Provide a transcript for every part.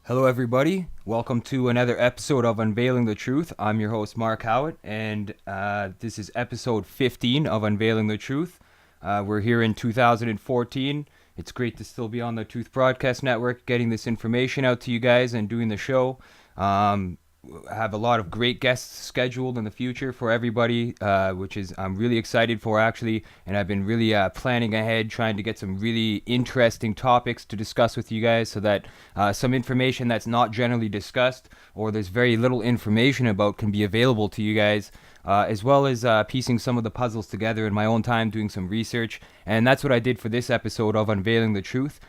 Hello, everybody. Welcome to another episode of Unveiling the Truth. I'm your host, Mark Howitt, and this is episode 15 of Unveiling the Truth. We're here in 2014. It's great to still be on the Truth Broadcast Network, getting this information out to you guys and doing the show. I have a lot of great guests scheduled in the future for everybody, which is I'm really excited for actually, and I've been really planning ahead, trying to get some really interesting topics to discuss with you guys, so that some information that's not generally discussed or there's very little information about can be available to you guys. As well as piecing some of the puzzles together in my own time, doing some research. And that's what I did for this episode of Unveiling the Truth.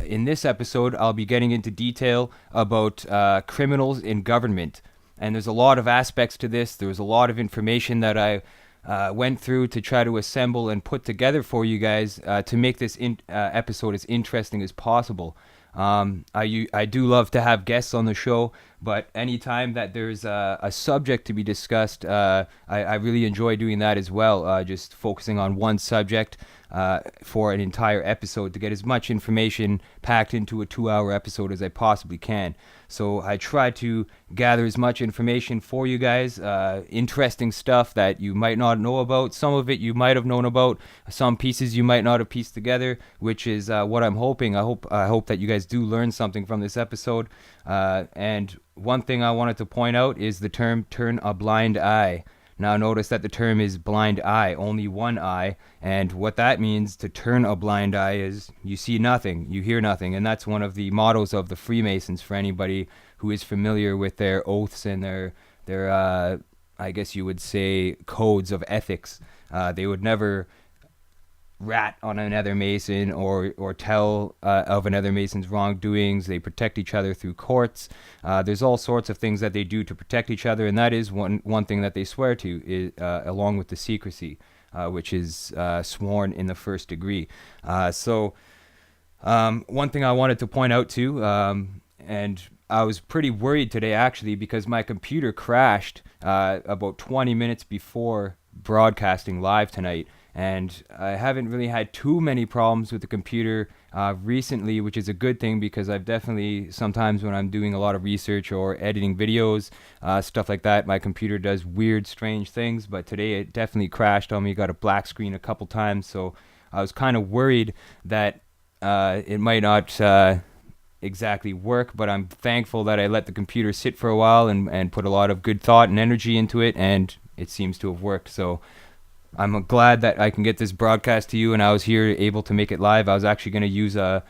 In this episode, I'll be getting into detail about criminals in government. And there's a lot of aspects to this. There was a lot of information that I went through to try to assemble and put together for you guys to make this episode as interesting as possible. I do love to have guests on the show, but anytime that there's a subject to be discussed, I really enjoy doing that as well, just focusing on one subject for an entire episode to get as much information packed into a 2-hour episode as I possibly can. So I try to gather as much information for you guys, interesting stuff that you might not know about. Some of it you might have known about, some pieces you might not have pieced together, which is what I'm hoping. I hope that you guys do learn something from this episode. And one thing I wanted to point out is the term turn a blind eye. Now notice that the term is blind eye, only one eye, and what that means to turn a blind eye is you see nothing, you hear nothing, and that's one of the mottos of the Freemasons for anybody who is familiar with their oaths and their I guess you would say codes of ethics. They would never rat on another Mason or tell of another Mason's wrongdoings. They protect each other through courts. There's all sorts of things that they do to protect each other, and that is one thing that they swear to, is, along with the secrecy, which is sworn in the first degree. So one thing I wanted to point out too, and I was pretty worried today actually because my computer crashed about 20 minutes before broadcasting live tonight. And I haven't really had too many problems with the computer recently, which is a good thing because I've definitely, sometimes when I'm doing a lot of research or editing videos, stuff like that, my computer does weird, strange things. But today it definitely crashed on me, got a black screen a couple times. So I was kind of worried that it might not exactly work, but I'm thankful that I let the computer sit for a while and put a lot of good thought and energy into it, and it seems to have worked. So I'm glad that I can get this broadcast to you, and I was here able to make it live. I was actually going to use a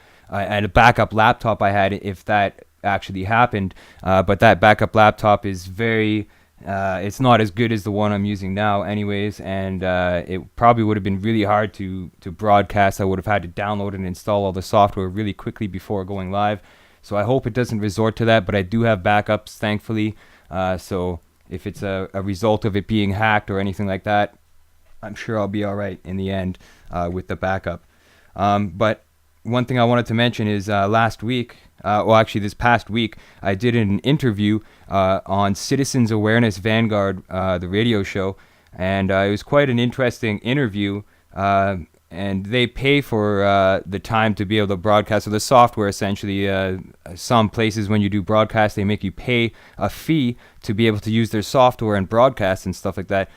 backup laptop I had if that actually happened, but that backup laptop is it's not as good as the one I'm using now anyways, and it probably would have been really hard to broadcast. I would have had to download and install all the software really quickly before going live, so I hope it doesn't resort to that, but I do have backups, thankfully, so if it's a result of it being hacked or anything like that, I'm sure I'll be all right in the end with the backup. But one thing I wanted to mention is last week, this past week, I did an interview on Citizens Awareness Vanguard, the radio show, and it was quite an interesting interview. And they pay for the time to be able to broadcast. So the software, essentially, some places when you do broadcast, they make you pay a fee to be able to use their software and broadcast and stuff like that.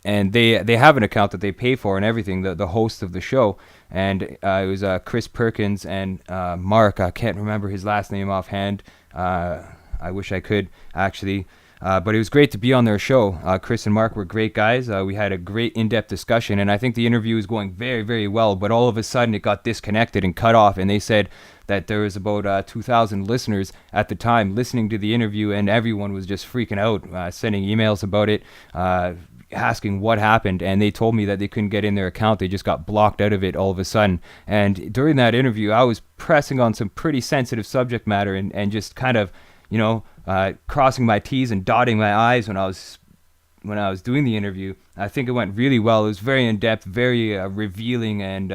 And they have an account that they pay for and everything, the host of the show. And it was Chris Perkins and Mark. I can't remember his last name offhand. I wish I could, actually. But it was great to be on their show. Chris and Mark were great guys. We had a great in-depth discussion, and I think the interview was going very, very well. But all of a sudden, it got disconnected and cut off, and they said that there was about 2,000 listeners at the time listening to the interview, and everyone was just freaking out, sending emails about it, asking what happened, and they told me that they couldn't get in their account. They just got blocked out of it all of a sudden. And during that interview, I was pressing on some pretty sensitive subject matter and just kind of, crossing my T's and dotting my I's when I was doing the interview. I think it went really well. It was very in depth, very revealing, and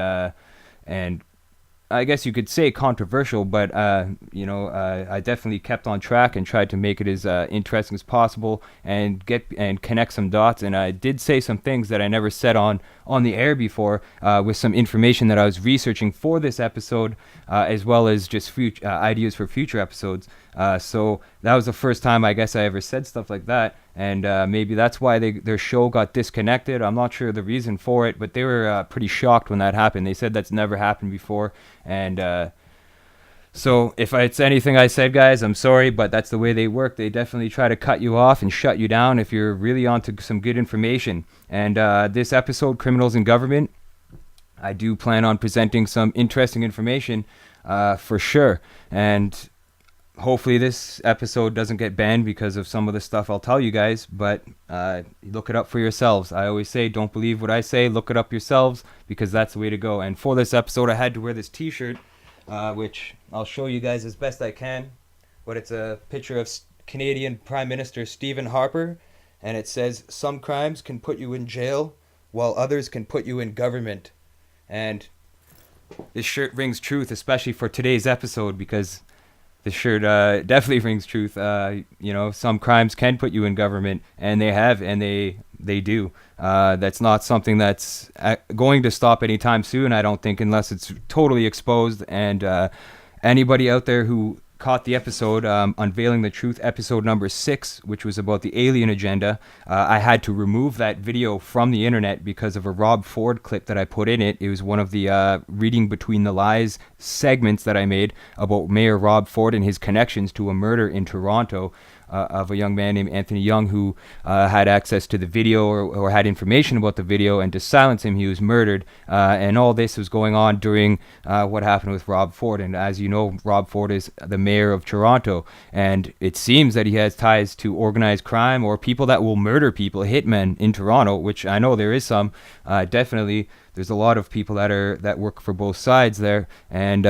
I guess you could say controversial, but I definitely kept on track and tried to make it as interesting as possible and connect some dots. And I did say some things that I never said on the air before, with some information that I was researching for this episode, as well as just ideas for future episodes. So that was the first time I guess I ever said stuff like that, and maybe that's why their show got disconnected. I'm not sure the reason for it, but they were pretty shocked when that happened. They said that's never happened before, and so if it's anything I said, guys, I'm sorry, but that's the way they work. They definitely try to cut you off and shut you down if you're really onto some good information. And this episode, Criminals in Government, I do plan on presenting some interesting information for sure. And hopefully this episode doesn't get banned because of some of the stuff I'll tell you guys, but look it up for yourselves. I always say, don't believe what I say, look it up yourselves, because that's the way to go. And for this episode, I had to wear this t-shirt, which I'll show you guys as best I can, but it's a picture of Canadian Prime Minister Stephen Harper, and it says, "Some crimes can put you in jail, while others can put you in government." And this shirt rings truth, especially for today's episode, because this shirt definitely rings truth. Some crimes can put you in government, and they have, and they do. That's not something that's going to stop anytime soon, I don't think, unless it's totally exposed. And anybody out there who caught the episode, Unveiling the Truth, episode number 6, which was about the alien agenda, I had to remove that video from the internet because of a Rob Ford clip that I put in it. It was one of the reading between the lies segments that I made about Mayor Rob Ford and his connections to a murder in Toronto of a young man named Anthony Young, who had access to the video or had information about the video, and to silence him, he was murdered. And all this was going on during what happened with Rob Ford. And as you know, Rob Ford is the mayor of Toronto, and it seems that he has ties to organized crime or people that will murder people, hitmen in Toronto, which I know there is some. Definitely, there's a lot of people that work for both sides there, and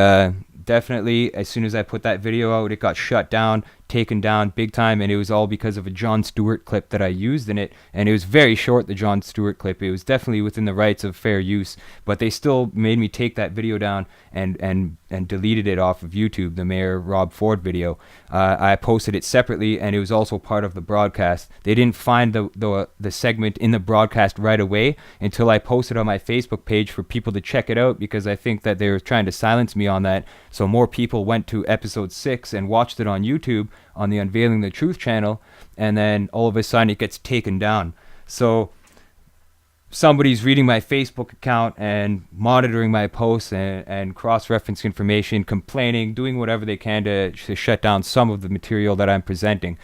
definitely, as soon as I put that video out, it got shut down, taken down big time, and it was all because of a Jon Stewart clip that I used in it. And it was very short, the Jon Stewart clip. It was definitely within the rights of fair use, but they still made me take that video down and deleted it off of YouTube, the Mayor Rob Ford video. I posted it separately, and it was also part of the broadcast. They didn't find the segment in the broadcast right away until I posted on my Facebook page for people to check it out, because I think that they were trying to silence me on that. So more people went to episode 6 and watched it on YouTube on the Unveiling the Truth channel, and then all of a sudden it gets taken down. So somebody's reading my Facebook account and monitoring my posts and cross-referencing information, complaining, doing whatever they can to shut down some of the material that I'm presenting,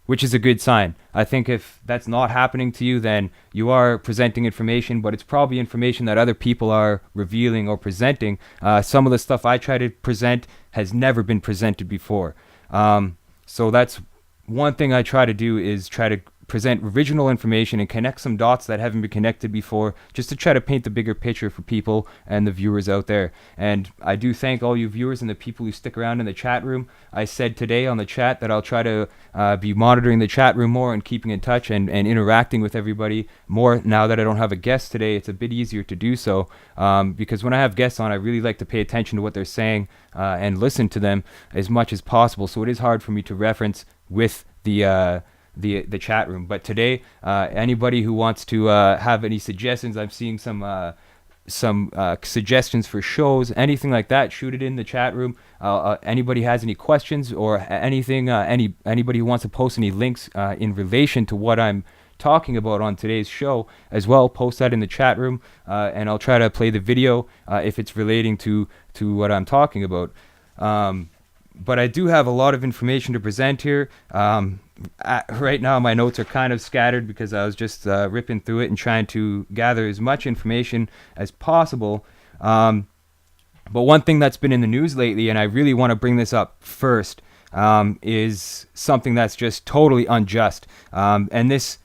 which is a good sign. I think if that's not happening to you, then you are presenting information, but it's probably information that other people are revealing or presenting. Some of the stuff I try to present has never been presented before. So that's one thing I try to do, is try to present original information and connect some dots that haven't been connected before, just to try to paint the bigger picture for people and the viewers out there. And I do thank all you viewers and the people who stick around in the chat room. I said today on the chat that I'll try to be monitoring the chat room more and keeping in touch and interacting with everybody more. Now that I don't have a guest today, it's a bit easier to do so, because when I have guests on, I really like to pay attention to what they're saying and listen to them as much as possible. So it is hard for me to reference with the chat room. But today, anybody who wants to have any suggestions, I'm seeing some suggestions for shows, anything like that, shoot it in the chat room. Anybody has any questions or anything, anybody who wants to post any links in relation to what I'm talking about on today's show as well, post that in the chat room, and I'll try to play the video if it's relating to what I'm talking about. But I do have a lot of information to present here. Right now, my notes are kind of scattered because I was just ripping through it and trying to gather as much information as possible. But one thing that's been in the news lately, and I really want to bring this up first, is something that's just totally unjust. And this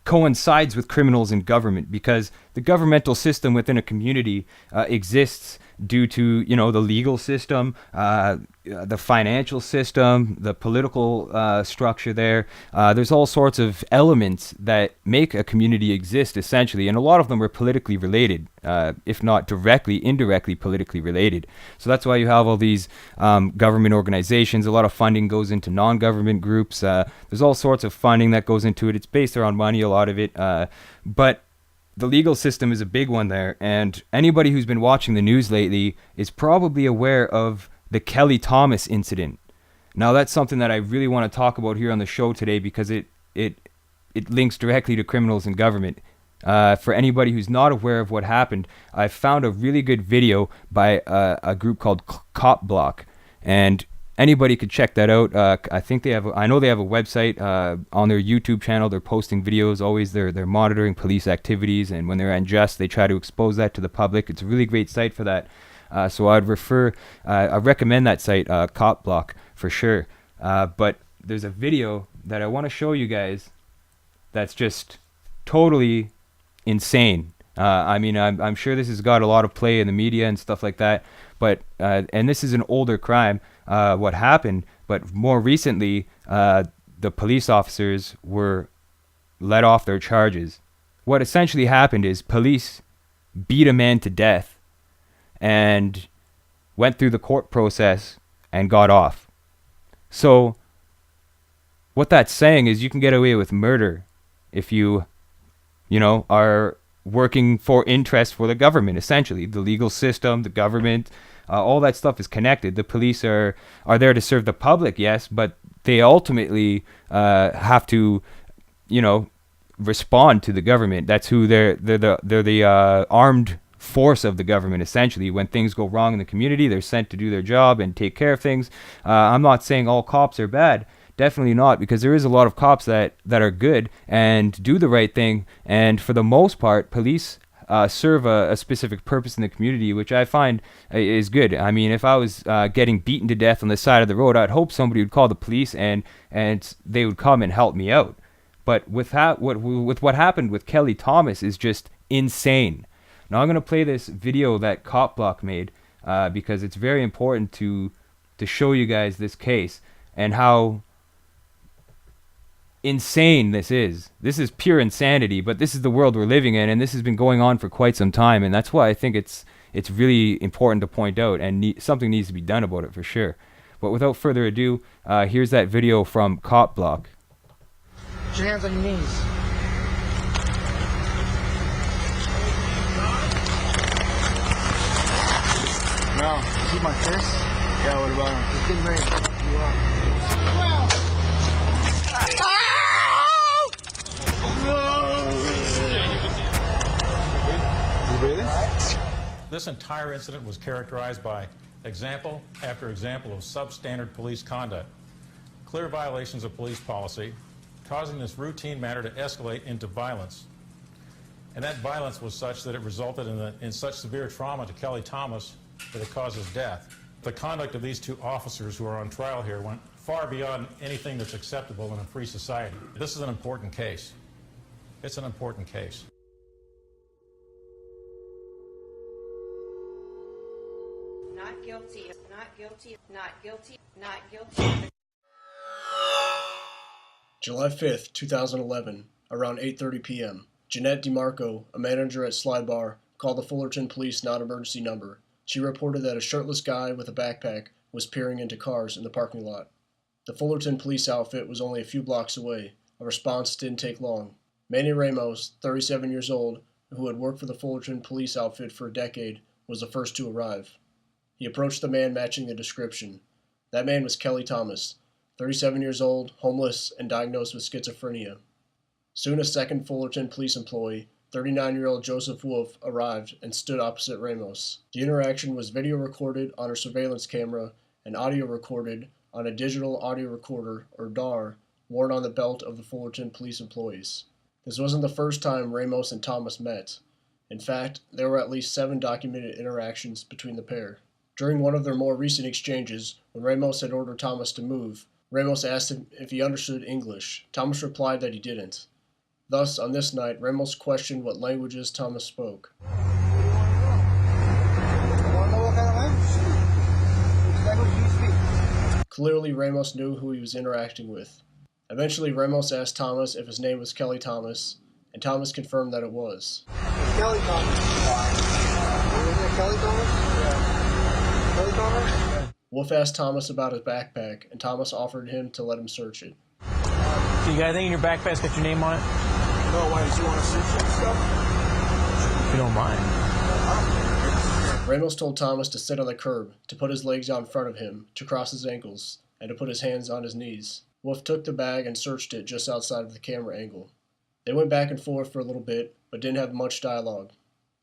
coincides with criminals in government, because the governmental system within a community exists due to, you know, the legal system, the financial system, the political structure there. There's all sorts of elements that make a community exist, essentially, and a lot of them are politically related, if not directly, indirectly politically related. So that's why you have all these government organizations. A lot of funding goes into non-government groups. There's all sorts of funding that goes into it. It's based around money, a lot of it. But the legal system is a big one there, and anybody who's been watching the news lately is probably aware of the Kelly Thomas incident. Now, that's something that I really want to talk about here on the show today because it links directly to criminals and government. For anybody who's not aware of what happened, I found a really good video by a group called Cop Block, and anybody could check that out. I know they have a website on their YouTube channel. They're posting videos always. They're monitoring police activities, and when they're unjust, they try to expose that to the public. It's a really great site for that. So I recommend that site, Cop Block, for sure. But there's a video that I want to show you guys that's just totally insane. I mean, I'm sure this has got a lot of play in the media and stuff like that. But and this is an older crime, what happened. But more recently, the police officers were let off their charges. What essentially happened is police beat a man to death and went through the court process and got off. So what that's saying is you can get away with murder if you know, are working for interest for the government, essentially. The legal system, the government, all that stuff is connected. The police are there to serve the public, yes, but they ultimately have to, you know, respond to the government. That's who they're the armed force of the government, essentially. When things go wrong in the community, they're sent to do their job and take care of things. I'm not saying all cops are bad. Definitely not, because there is a lot of cops that are good and do the right thing. And for the most part, police serve a specific purpose in the community, which I find is good. I mean, if I was getting beaten to death on the side of the road, I'd hope somebody would call the police and they would come and help me out. But with what happened with Kelly Thomas is just insane. Now I'm going to play this video that Cop Block made because it's very important to show you guys this case and how insane this is. This is pure insanity, but this is the world we're living in, and this has been going on for quite some time, and that's why I think it's really important to point out, and something needs to be done about it for sure. But without further ado, here's that video from Cop Block. Put your hands on your knees. No, see my fist? Yeah, what about him? He's getting ready to fuck you up. This entire incident was characterized by example after example of substandard police conduct, clear violations of police policy, causing this routine matter to escalate into violence. And that violence was such that it resulted in such severe trauma to Kelly Thomas that it caused his death. The conduct of these two officers who are on trial here went far beyond anything that's acceptable in a free society. This is an important case. It's an important case. Not guilty, not guilty, not guilty, not guilty. July 5th, 2011, around 8:30 p.m., Jeanette DeMarco, a manager at Slide Bar, called the Fullerton Police non-emergency number. She reported that a shirtless guy with a backpack was peering into cars in the parking lot. The Fullerton police outfit was only a few blocks away. A response didn't take long. Manny Ramos, 37 years old, who had worked for the Fullerton police outfit for a decade, was the first to arrive. He approached the man matching the description. That man was Kelly Thomas, 37 years old, homeless, and diagnosed with schizophrenia. Soon a second Fullerton police employee, 39-year-old Joseph Wolf, arrived and stood opposite Ramos. The interaction was video recorded on a surveillance camera and audio recorded on a digital audio recorder, or DAR, worn on the belt of the Fullerton police employees. This wasn't the first time Ramos and Thomas met. In fact, there were at least 7 documented interactions between the pair. During one of their more recent exchanges, when Ramos had ordered Thomas to move, Ramos asked him if he understood English. Thomas replied that he didn't. Thus, on this night, Ramos questioned what languages Thomas spoke. You wanna know what Clearly, Ramos knew who he was interacting with. Eventually, Ramos asked Thomas if his name was Kelly Thomas, and Thomas confirmed that it was. It's Kelly Thomas. Isn't it Kelly Thomas? Yeah. Kelly Thomas? Wolf asked Thomas about his backpack, and Thomas offered him to let him search it. So you got anything in your backpack that's got your name on it? No, why did you want to search it and stuff? If you don't mind. Ramos told Thomas to sit on the curb, to put his legs out in front of him, to cross his ankles, and to put his hands on his knees. Wolf took the bag and searched it just outside of the camera angle. They went back and forth for a little bit, but didn't have much dialogue.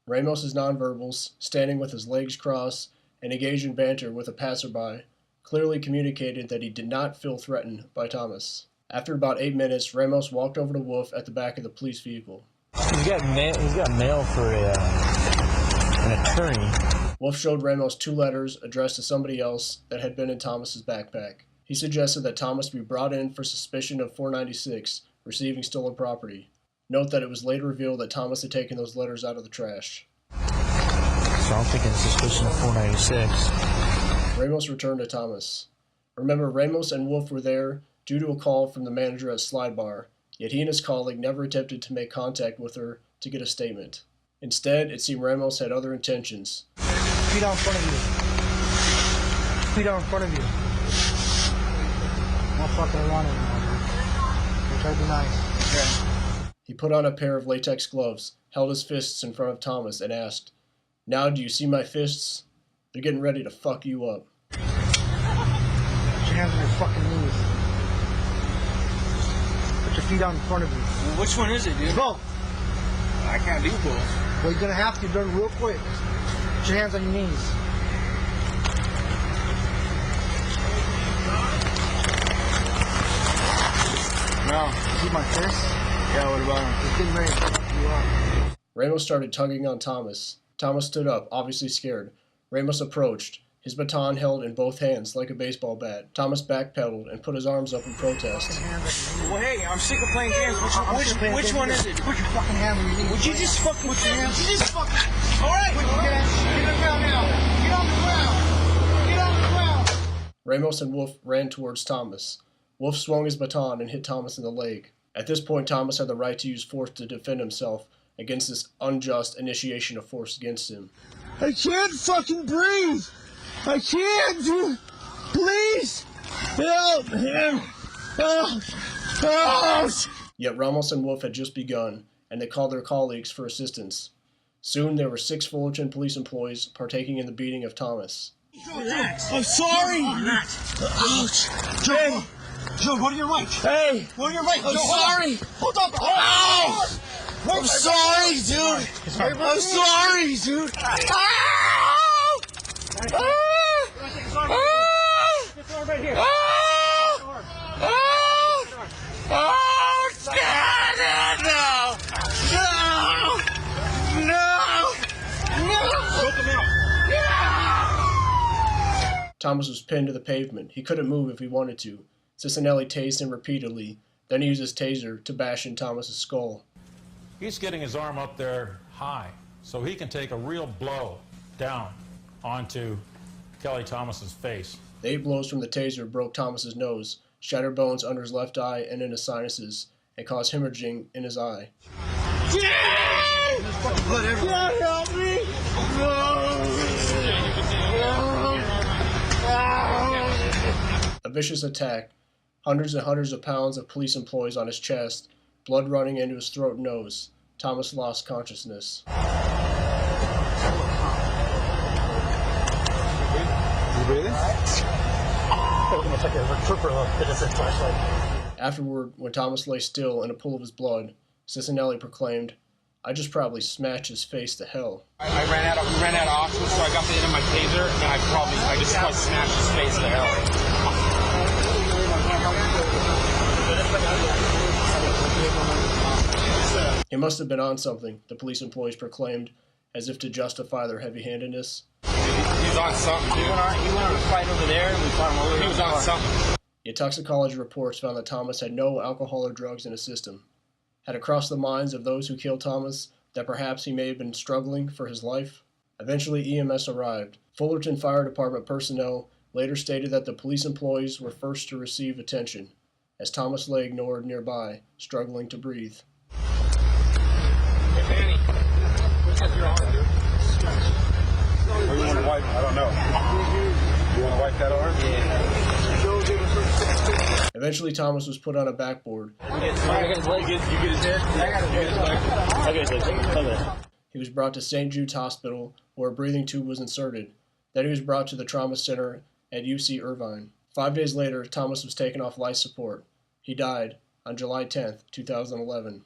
Ramos' nonverbals, standing with his legs crossed and engaged in banter with a passerby, clearly communicated that he did not feel threatened by Thomas. After about 8 minutes, Ramos walked over to Wolf at the back of the police vehicle. He's got mail for an attorney. Wolf showed Ramos 2 letters addressed to somebody else that had been in Thomas's backpack. He suggested that Thomas be brought in for suspicion of 496, receiving stolen property. Note that it was later revealed that Thomas had taken those letters out of the trash. So I'm thinking suspicion of 496. Ramos returned to Thomas. Remember, Ramos and Wolf were there due to a call from the manager at Slide Bar, yet he and his colleague never attempted to make contact with her to get a statement. Instead, it seemed Ramos had other intentions. Feet out in front of you. Feet out in front of you. I'm not fucking around anymore. You're trying to be nice. Okay. He put on a pair of latex gloves, held his fists in front of Thomas, and asked, "Now do you see my fists? They're getting ready to fuck you up." Put your hands on your fucking knees. Put your feet out in front of you. Well, which one is it, dude? Both. I can't do both. Well, you're gonna have to do it real quick. Put your hands on your knees. No. See my fist? Yeah, what about him? It's getting ready to fuck you up. Ramos started tugging on Thomas. Thomas stood up, obviously scared. Ramos approached, his baton held in both hands like a baseball bat. Thomas backpedaled and put his arms up in protest. Well, hey, I'm sick of playing games. Which one is it? Put your fucking hands on your knees. Would you just fucking put your hands? Would you just fucking? All right. Get on the ground now. Get on the ground. Get on the ground. Ramos and Wolf ran towards Thomas. Wolf swung his baton and hit Thomas in the leg. At this point, Thomas had the right to use force to defend himself against this unjust initiation of force against him. I can't fucking breathe. I can't, dude. Please help him. Yet Ramos and Wolf had just begun, and they called their colleagues for assistance. Soon there were 6 Fullerton police employees partaking in the beating of Thomas. Relax. I'm sorry. Relax. Ouch. Joe. Joe, go to your right. Hey. Go to your right. I'm Joe, sorry. Hold up. Ow. I'm sorry, dude. I'm sorry, dude. Ow. Right here. Thomas was pinned to the pavement. He couldn't move if he wanted to. Cicinelli tased him repeatedly, then he used his taser to bash in Thomas's skull. He's getting his arm up there high so he can take a real blow down onto Kelly Thomas's face. The 8 blows from the taser broke Thomas's nose, shattered bones under his left eye and in his sinuses, and caused hemorrhaging in his eye. God help me. A vicious attack, hundreds and hundreds of pounds of police employees on his chest, blood running into his throat and nose. Thomas lost consciousness. Afterward, when Thomas lay still in a pool of his blood, Cicinelli proclaimed, "I just probably smashed his face to hell." We ran out of options, so I got the end of my taser, and I just probably smashed his face to hell. He must have been on something, the police employees proclaimed, as if to justify their heavy-handedness. He was on something, dude. He went on a fight over there, and we fought him over there. He was on something. Yet toxicology reports found that Thomas had no alcohol or drugs in his system. Had it crossed the minds of those who killed Thomas that perhaps he may have been struggling for his life? Eventually, EMS arrived. Fullerton Fire Department personnel later stated that the police employees were first to receive attention, as Thomas lay ignored nearby, struggling to breathe. Hey, Manny, look at your arm, dude. What do you want to wipe? I don't know. You want to wipe that arm? Yeah. Eventually, Thomas was put on a backboard. You get his leg? You get his head? I got his leg. Okay. He was brought to St. Jude's Hospital, where a breathing tube was inserted. Then he was brought to the trauma center at UC Irvine. 5 days later, Thomas was taken off life support. He died on July 10th, 2011.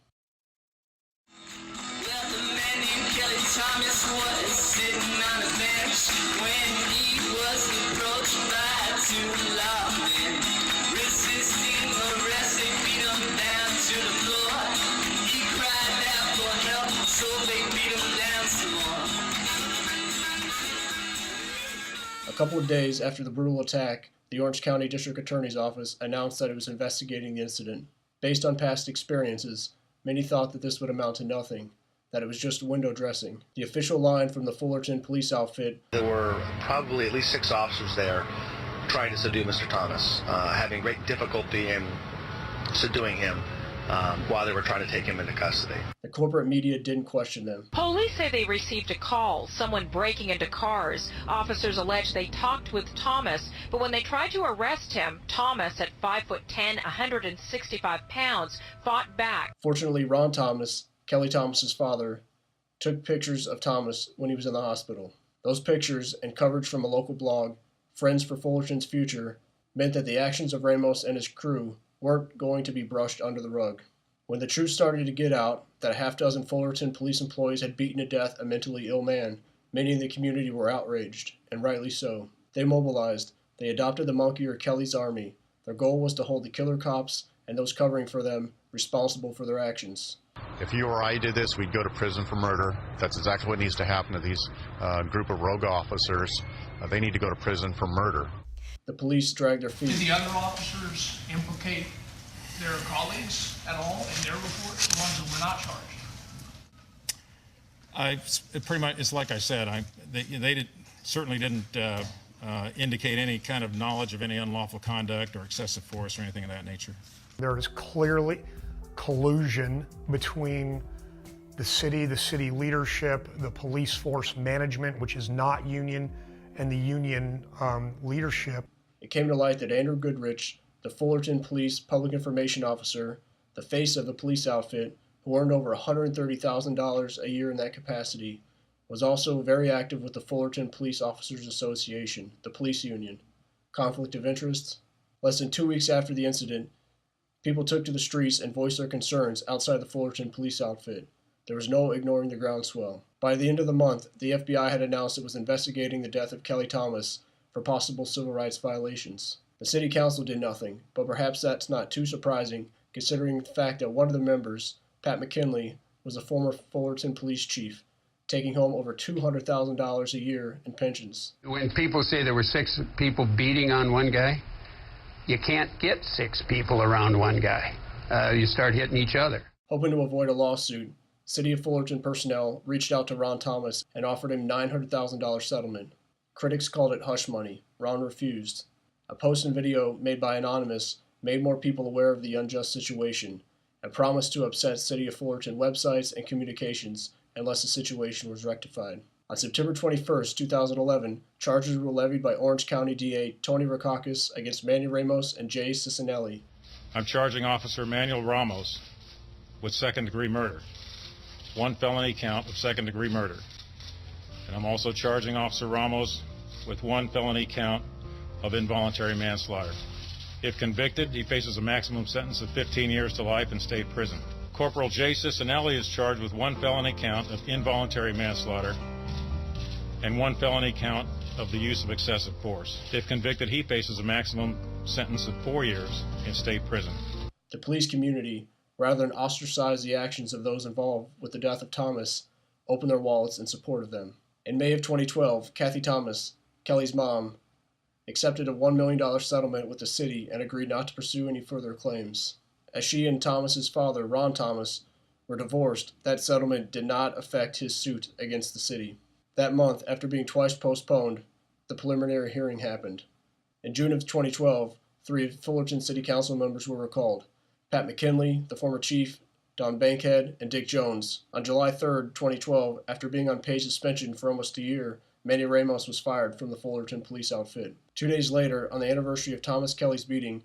Thomas was sitting on a bench when he was approached by two lawmen. Resisting arrest, they beat him down to the floor. He cried out for help, so they beat him down some more. A couple of days after the brutal attack, the Orange County District Attorney's Office announced that it was investigating the incident. Based on past experiences, many thought that this would amount to nothing, that it was just window dressing. The official line from the Fullerton police outfit: there were probably at least 6 officers there trying to subdue Mr. Thomas, having great difficulty in subduing him while they were trying to take him into custody. The corporate media didn't question them. Police say they received a call, someone breaking into cars. Officers allege they talked with Thomas, but when they tried to arrest him, Thomas, at 5'10", 165 pounds, fought back. Fortunately, Ron Thomas, Kelly Thomas's father, took pictures of Thomas when he was in the hospital. Those pictures and coverage from a local blog, Friends for Fullerton's Future, meant that the actions of Ramos and his crew weren't going to be brushed under the rug. When the truth started to get out that a half dozen Fullerton police employees had beaten to death a mentally ill man, many in the community were outraged, and rightly so. They mobilized. They adopted the monkey or Kelly's army. Their goal was to hold the killer cops and those covering for them responsible for their actions. If you or I did this, we'd go to prison for murder. That's exactly what needs to happen to these group of rogue officers. They need to go to prison for murder. The police dragged their feet. Did the other officers implicate their colleagues at all in their reports, the ones that were not charged? Pretty much, it's like I said, they certainly didn't indicate any kind of knowledge of any unlawful conduct or excessive force or anything of that nature. There is clearly collusion between the city leadership, the police force management, which is not union, and the union leadership. It came to light that Andrew Goodrich, the Fullerton Police Public Information Officer, the face of the police outfit, who earned over $130,000 a year in that capacity, was also very active with the Fullerton Police Officers Association, the police union. Conflict of interest? Less than 2 weeks after the incident, people took to the streets and voiced their concerns outside the Fullerton police outfit. There was no ignoring the groundswell. By the end of the month, the FBI had announced it was investigating the death of Kelly Thomas for possible civil rights violations. The city council did nothing, but perhaps that's not too surprising considering the fact that one of the members, Pat McKinley, was a former Fullerton police chief, taking home over $200,000 a year in pensions. When people say there were 6 people beating on one guy, you can't get 6 people around one guy. You start hitting each other. Hoping to avoid a lawsuit, City of Fullerton personnel reached out to Ron Thomas and offered him $900,000 settlement. Critics called it hush money. Ron refused. A post and video made by Anonymous made more people aware of the unjust situation and promised to upset City of Fullerton websites and communications unless the situation was rectified. On September 21, 2011, charges were levied by Orange County DA Tony Rakakis against Manny Ramos and Jay Cicinelli. I'm charging Officer Manuel Ramos with second-degree murder, 1 felony count of second-degree murder. And I'm also charging Officer Ramos with 1 felony count of involuntary manslaughter. If convicted, he faces a maximum sentence of 15 years to life in state prison. Corporal Jay Cicinelli is charged with 1 felony count of involuntary manslaughter and 1 felony count of the use of excessive force. If convicted, he faces a maximum sentence of 4 years in state prison. The police community, rather than ostracize the actions of those involved with the death of Thomas, opened their wallets in support of them. In May of 2012, Kathy Thomas, Kelly's mom, accepted a $1 million settlement with the city and agreed not to pursue any further claims. As she and Thomas's father, Ron Thomas, were divorced, that settlement did not affect his suit against the city. That month, after being twice postponed, the preliminary hearing happened. In June of 2012, 3 Fullerton City Council members were recalled: Pat McKinley, the former chief, Don Bankhead, and Dick Jones. On July 3, 2012, after being on paid suspension for almost a year, Manny Ramos was fired from the Fullerton police outfit. 2 days later, on the anniversary of Thomas Kelly's beating,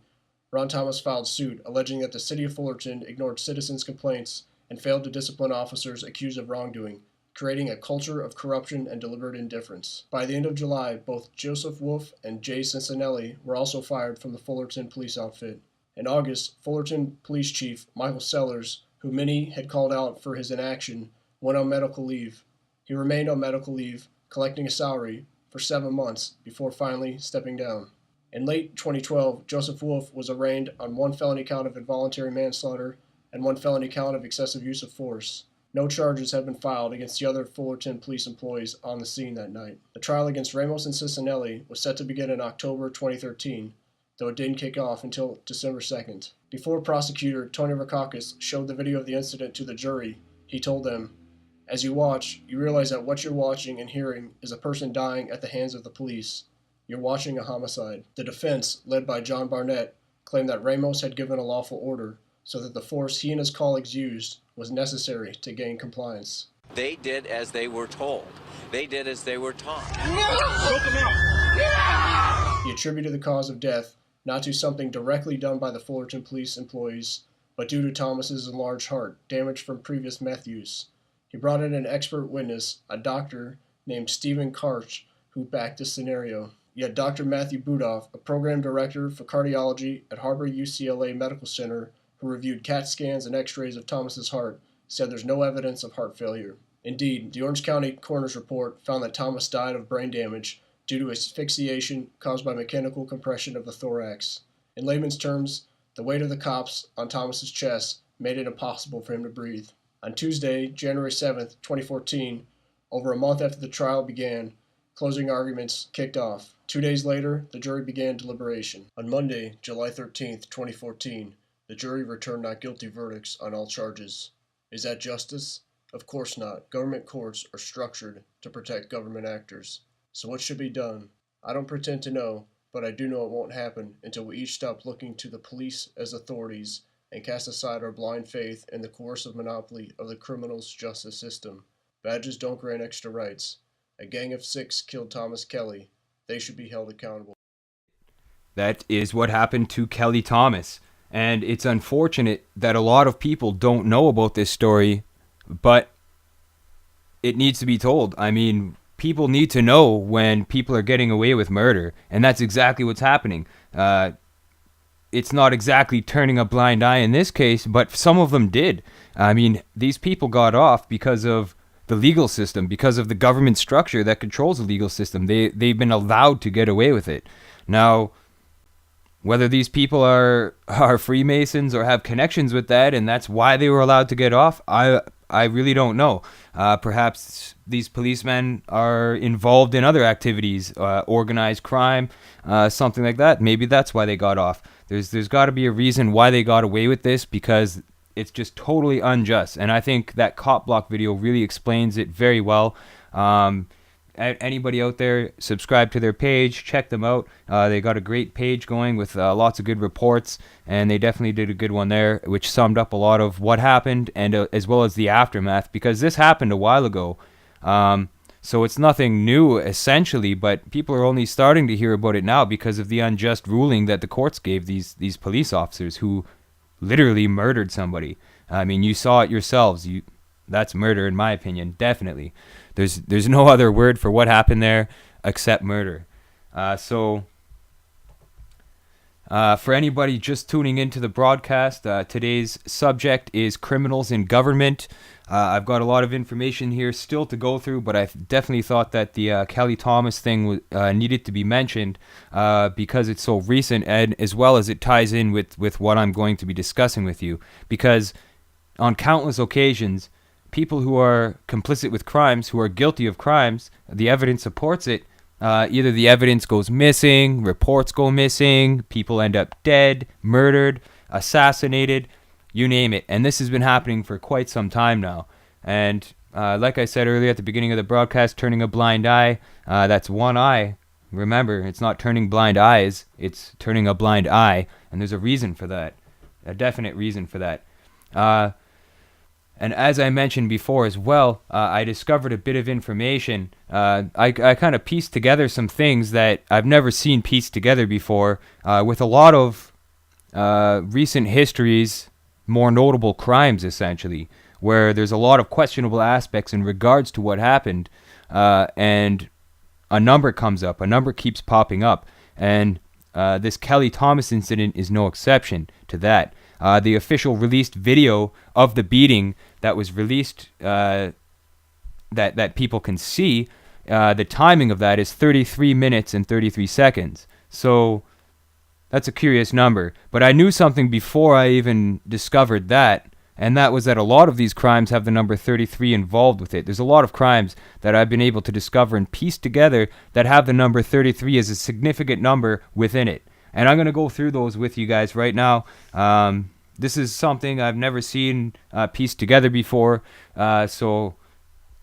Ron Thomas filed suit alleging that the city of Fullerton ignored citizens' complaints and failed to discipline officers accused of wrongdoing, creating a culture of corruption and deliberate indifference. By the end of July, both Joseph Wolf and Jay Cincinnelli were also fired from the Fullerton police outfit. In August, Fullerton Police Chief Michael Sellers, who many had called out for his inaction, went on medical leave. He remained on medical leave, collecting a salary, for 7 months before finally stepping down. In late 2012, Joseph Wolf was arraigned on 1 felony count of involuntary manslaughter and 1 felony count of excessive use of force. No charges have been filed against the other Fullerton police employees on the scene that night. The trial against Ramos and Cicinelli was set to begin in October 2013, though it didn't kick off until December 2nd. Before prosecutor Tony Rakakis showed the video of the incident to the jury, he told them, "As you watch, you realize that what you're watching and hearing is a person dying at the hands of the police. You're watching a homicide." The defense, led by John Barnett, claimed that Ramos had given a lawful order, so that the force he and his colleagues used was necessary to gain compliance. They did as they were told. They did as they were taught. He attributed the cause of death not to something directly done by the Fullerton police employees, but due to Thomas's enlarged heart, damaged from previous meth use. He brought in an expert witness, a doctor named Stephen Karch, who backed this scenario. Yet Dr. Matthew Budoff, a program director for cardiology at Harbor UCLA Medical Center, who reviewed CAT scans and x-rays of Thomas's heart, said there's no evidence of heart failure. Indeed, the Orange County coroner's report found that Thomas died of brain damage due to asphyxiation caused by mechanical compression of the thorax. In layman's terms, the weight of the cops on Thomas's chest made it impossible for him to breathe. On Tuesday, January 7, 2014, over a month after the trial began, closing arguments kicked off. 2 days later, the jury began deliberation. On Monday, July 13, 2014, the jury returned not guilty verdicts on all charges. Is that justice? Of course not. Government courts are structured to protect government actors. So what should be done? I don't pretend to know, but I do know it won't happen until we each stop looking to the police as authorities and cast aside our blind faith in the coercive monopoly of the criminal's justice system. Badges don't grant extra rights. A gang of 6 killed Thomas Kelly. They should be held accountable. That is what happened to Kelly Thomas. And it's unfortunate that a lot of people don't know about this story, but it needs to be told. I mean, people need to know when people are getting away with murder, and that's exactly what's happening. It's not exactly turning a blind eye in this case, but some of them did. I mean, these people got off because of the legal system, because of the government structure that controls the legal system. They've been allowed to get away with it. Now, whether these people are Freemasons or have connections with that, and that's why they were allowed to get off, I really don't know. Perhaps these policemen are involved in other activities, organized crime, something like that. Maybe that's why they got off. There's got to be a reason why they got away with this, because it's just totally unjust. And I think that cop block video really explains it very well. Anybody out there, subscribe to their page, check them out. They got a great page going with lots of good reports, and they definitely did a good one there, which summed up a lot of what happened, and as well as the aftermath, because this happened a while ago. So it's nothing new, essentially, but people are only starting to hear about it now because of the unjust ruling that the courts gave these police officers who literally murdered somebody. I mean, you saw it yourselves. That's murder, in my opinion, definitely. There's no other word for what happened there except murder. So for anybody just tuning into the broadcast, today's subject is criminals in government. I've got a lot of information here still to go through, but I definitely thought that the Kelly Thomas thing needed to be mentioned because it's so recent, and as well as it ties in with what I'm going to be discussing with you. Because on countless occasions, people who are complicit with crimes, who are guilty of crimes, the evidence supports it. Either the evidence goes missing, reports go missing, people end up dead, murdered, assassinated, you name it. And this has been happening for quite some time now. And like I said earlier at the beginning of the broadcast, turning a blind eye, that's one eye remember, it's not turning blind eyes, it's turning a blind eye, and there's a reason for that, a definite reason for that. And as I mentioned before as well, I discovered a bit of information. I kind of pieced together some things that I've never seen pieced together before, with a lot of recent histories, more notable crimes, essentially, where there's a lot of questionable aspects in regards to what happened, and a number comes up, a number keeps popping up, and this Kelly Thomas incident is no exception to that. The official released video of the beating that was released, that people can see, the timing of that is 33 minutes and 33 seconds. So that's a curious number. But I knew something before I even discovered that, and that was that a lot of these crimes have the number 33 involved with it. There's a lot of crimes that I've been able to discover and piece together that have the number 33 as a significant number within it. And I'm going to go through those with you guys right now. This is something I've never seen pieced together before, so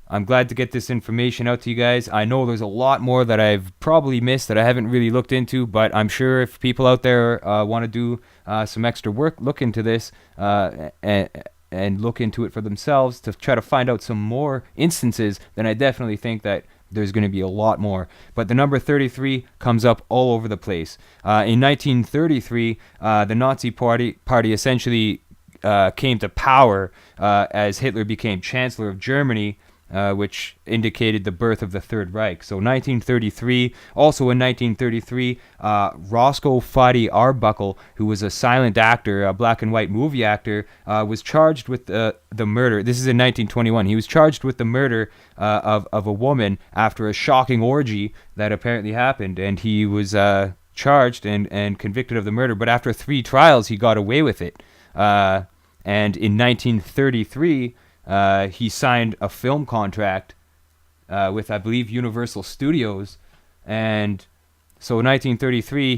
I'm glad to get this information out to you guys. I know there's a lot more that I've probably missed that I haven't really looked into, but I'm sure if people out there want to do some extra work, look into this and look into it for themselves to try to find out some more instances, then I definitely think that there's going to be a lot more. But the number 33 comes up all over the place. In 1933, the Nazi party essentially came to power as Hitler became Chancellor of Germany, which indicated the birth of the Third Reich. So 1933, also in 1933, Roscoe Fadi Arbuckle, who was a silent actor, a black and white movie actor, was charged with the murder. This is in 1921. He was charged with the murder of a woman after a shocking orgy that apparently happened, and he was charged and convicted of the murder. But after 3 trials, he got away with it. And in 1933, he signed a film contract with, I believe, Universal Studios, and so in 1933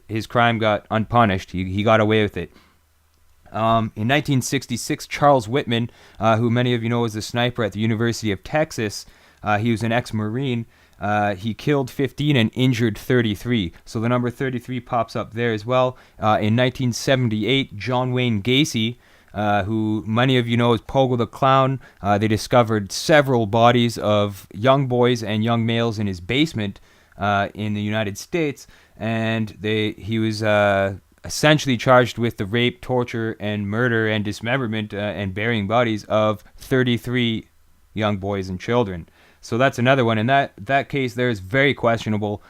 his crime got unpunished. He got away with it. In 1966, Charles Whitman, who many of you know is a sniper at the University of Texas, he was an ex-Marine. He killed 15 and injured 33. So the number 33 pops up there as well. In 1978, John Wayne Gacy, who many of you know as Pogo the Clown, they discovered several bodies of young boys and young males in his basement in the United States, and he was essentially charged with the rape, torture, and murder and dismemberment and burying bodies of 33 young boys and children. So that's another one. In that case, there is very questionable.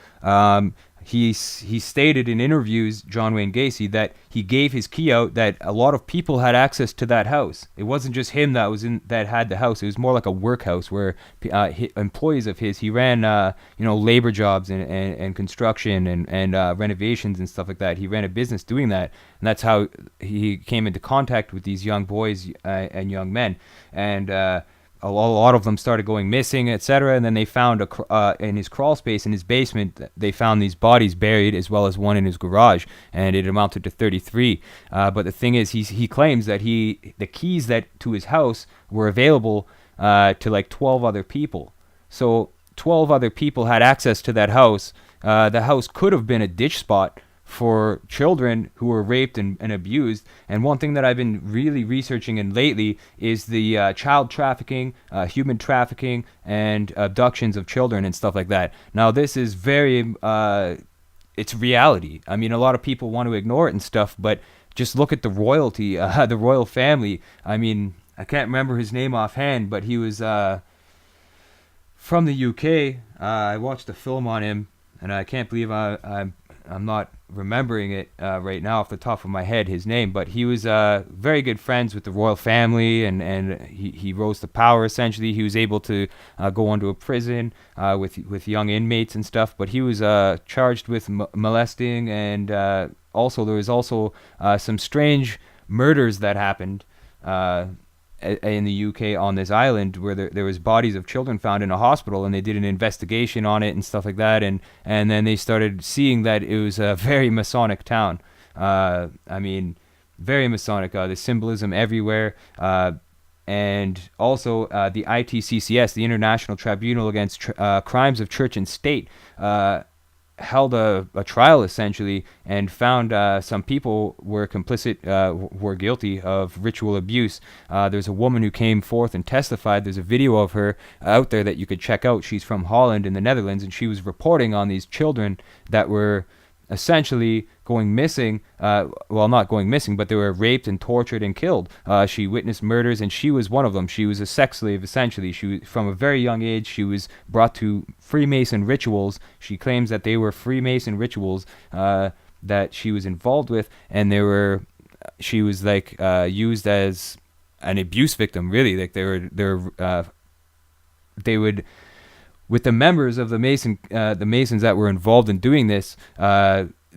He stated in interviews, John Wayne Gacy, that he gave his key out, that a lot of people had access to that house. It wasn't just him that had the house. It was more like a workhouse where employees of his, he ran labor jobs and construction and renovations and stuff like that. He ran a business doing that, and that's how he came into contact with these young boys and young men. And a lot of them started going missing, etc. And then they found in his crawl space in his basement, they found these bodies buried, as well as one in his garage, and it amounted to 33. But the thing is, he claims that the keys to his house were available to like 12 other people. So 12 other people had access to that house. The house could have been a ditch spot for children who were raped and abused. And one thing that I've been really researching in lately is the child trafficking, human trafficking, and abductions of children and stuff like that. Now, this is it's reality. I mean, a lot of people want to ignore it and stuff, but just look at the royalty, the royal family. I mean, I can't remember his name offhand, but he was from the UK. I watched a film on him, and I can't believe I'm not remembering it right now off the top of my head, his name, but he was very good friends with the royal family, and he rose to power. Essentially, he was able to go onto a prison with young inmates and stuff, but he was charged with molesting, and there was also some strange murders that happened in the UK on this island, where there was bodies of children found in a hospital, and they did an investigation on it and stuff like that, and then they started seeing that it was a very Masonic town. I mean, very Masonic. The symbolism everywhere, and also the ITCCS, the International Tribunal Against Crimes of Church and State, held a trial essentially and found some people were complicit, were guilty of ritual abuse. There's a woman who came forth and testified. There's a video of her out there that you could check out. She's from Holland in the Netherlands, and she was reporting on these children that were essentially going missing, well, not going missing, but they were raped and tortured and killed. She witnessed murders, and she was one of them. She was a sex slave, essentially. She was, from a very young age, she was brought to Freemason rituals. She claims that they were Freemason rituals that she was involved with, and she was like used as an abuse victim, really. Like they would, with the members of the Masons that were involved in doing this,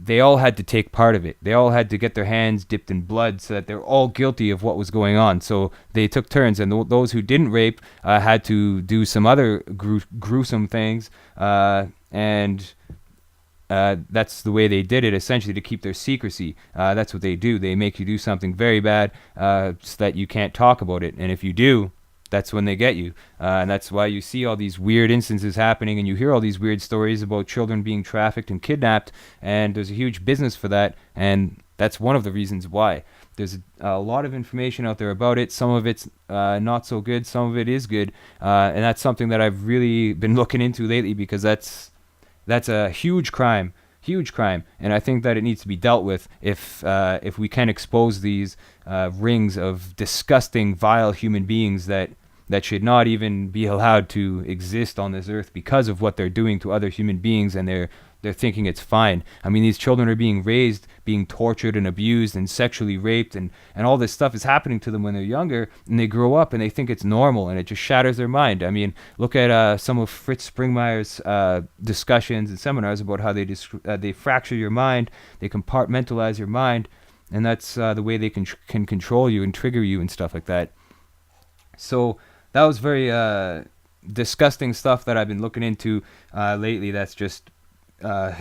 they all had to take part of it. They all had to get their hands dipped in blood so that they're all guilty of what was going on. So they took turns, and those who didn't rape had to do some other gruesome things, and that's the way they did it, essentially, to keep their secrecy. That's what they do. They make you do something very bad so that you can't talk about it, and if you do, that's when they get you. And that's why you see all these weird instances happening, and you hear all these weird stories about children being trafficked and kidnapped, and there's a huge business for that, and that's one of the reasons why. There's a lot of information out there about it. Some of it's not so good, some of it is good, and that's something that I've really been looking into lately, because that's a huge crime, and I think that it needs to be dealt with if we can expose these rings of disgusting, vile human beings that should not even be allowed to exist on this earth because of what they're doing to other human beings, and they're thinking it's fine. I mean, these children are being raised, being tortured and abused and sexually raped, and all this stuff is happening to them when they're younger, and they grow up and they think it's normal, and it just shatters their mind. I mean, look at some of Fritz Springmeier's discussions and seminars about how they fracture your mind, they compartmentalize your mind, and that's the way they can control you and trigger you and stuff like that. So that was very disgusting stuff that I've been looking into lately. That's just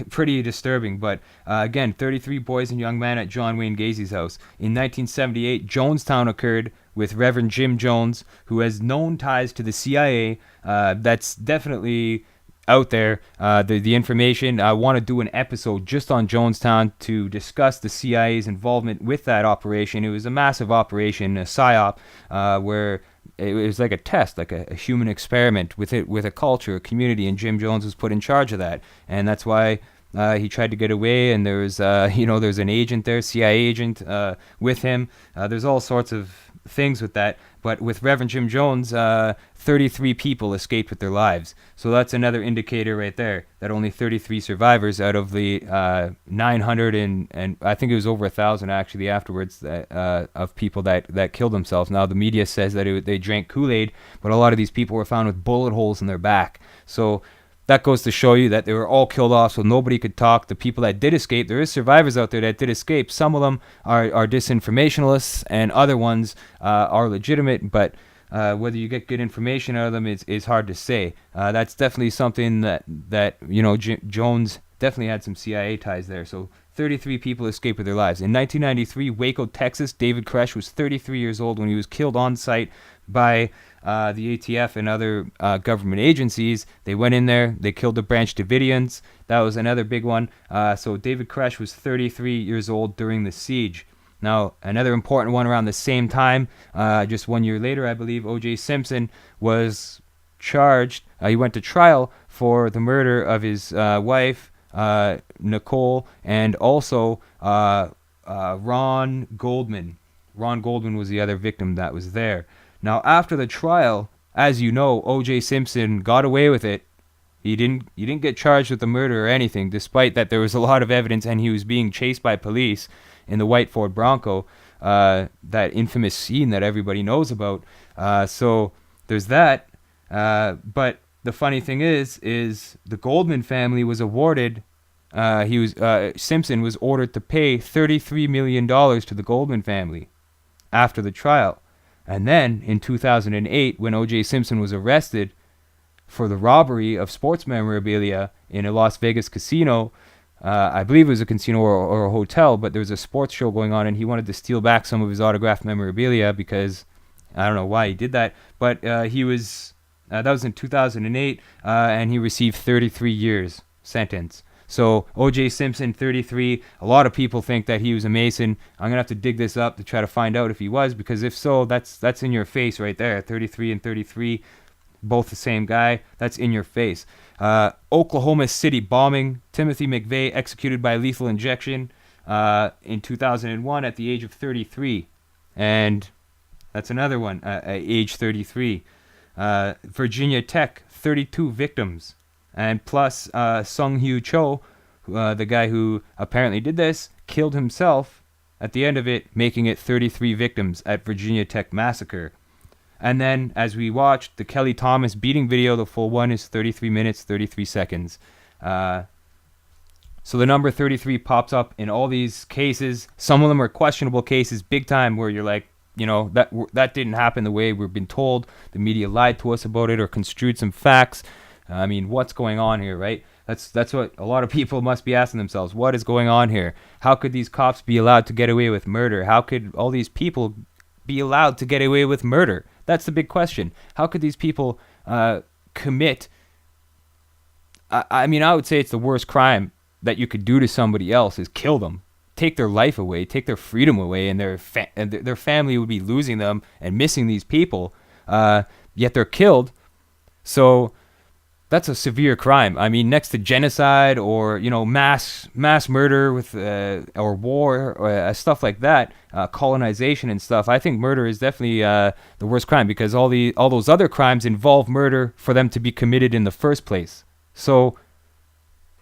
pretty disturbing. But again, 33 boys and young men at John Wayne Gacy's house. In 1978, Jonestown occurred with Reverend Jim Jones, who has known ties to the CIA. That's definitely out there, the information. I want to do an episode just on Jonestown to discuss the CIA's involvement with that operation. It was a massive operation, a PSYOP, where it was like a test, like a human experiment with a culture, a community, and Jim Jones was put in charge of that, and that's why he tried to get away. And there's there's an agent there, CIA agent, with him. There's all sorts of things with that. But with Reverend Jim Jones, 33 people escaped with their lives. So that's another indicator right there, that only 33 survivors out of the 900 and I think it was over 1,000 actually afterwards of people that killed themselves. Now the media says that they drank Kool-Aid, but a lot of these people were found with bullet holes in their back. So that goes to show you that they were all killed off, so nobody could talk. The people that did escape, there is survivors out there that did escape. Some of them are disinformationalists, and other ones are legitimate, but whether you get good information out of them is hard to say. That's definitely something that Jones definitely had some CIA ties there. So 33 people escaped with their lives. In 1993, Waco, Texas, David Koresh was 33 years old when he was killed on site by the ATF and other government agencies. They went in there, they killed the Branch Davidians. That was another big one. So David Koresh was 33 years old during the siege. Now, another important one around the same time, just 1 year later, I believe, O.J. Simpson was charged. He went to trial for the murder of his wife, Nicole, and also Ron Goldman. Ron Goldman was the other victim that was there. Now, after the trial, as you know, O.J. Simpson got away with it. He didn't get charged with the murder or anything, despite that there was a lot of evidence, and he was being chased by police in the white Ford Bronco, that infamous scene that everybody knows about. So there's that. But the funny thing is the Goldman family was awarded. Simpson was ordered to pay $33 million to the Goldman family after the trial. And then in 2008, when O.J. Simpson was arrested for the robbery of sports memorabilia in a Las Vegas casino, I believe it was a casino or a hotel, but there was a sports show going on, and he wanted to steal back some of his autographed memorabilia because I don't know why he did that, but that was in 2008, and he received 33 years sentence. So O.J. Simpson, 33. A lot of people think that he was a Mason. I'm going to have to dig this up to try to find out if he was, because if so, that's in your face right there. 33 and 33, both the same guy. That's in your face. Oklahoma City bombing. Timothy McVeigh executed by lethal injection in 2001 at the age of 33. And that's another one, age 33. Virginia Tech, 32 victims. And plus Sung Hyu Cho, the guy who apparently did this, killed himself at the end of it, making it 33 victims at Virginia Tech massacre. And then, as we watched, the Kelly Thomas beating video, the full one is 33 minutes, 33 seconds. So the number 33 pops up in all these cases. Some of them are questionable cases, big time, where you're like, you know, that didn't happen the way we've been told. The media lied to us about it or construed some facts. I mean, what's going on here, right? That's what a lot of people must be asking themselves. What is going on here? How could these cops be allowed to get away with murder? How could all these people be allowed to get away with murder? That's the big question. How could these people commit? I mean, I would say it's the worst crime that you could do to somebody else is kill them, take their life away, take their freedom away, and their family would be losing them and missing these people. Yet they're killed. So that's a severe crime. I mean, next to genocide or, you know, mass murder with or war or stuff like that, colonization and stuff. I think murder is definitely the worst crime, because all those other crimes involve murder for them to be committed in the first place. So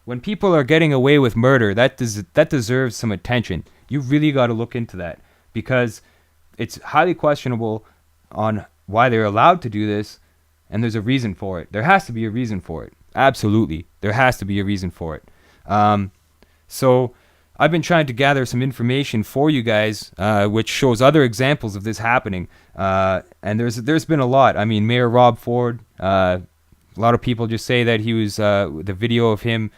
when people are getting away with murder, that deserves some attention. You really got to look into that, because it's highly questionable on why they're allowed to do this. And there's a reason for it. There has to be a reason for it. Absolutely. There has to be a reason for it. So I've been trying to gather some information for you guys, which shows other examples of this happening. And there's been a lot. I mean, Mayor Rob Ford, a lot of people just say that he was, the video of him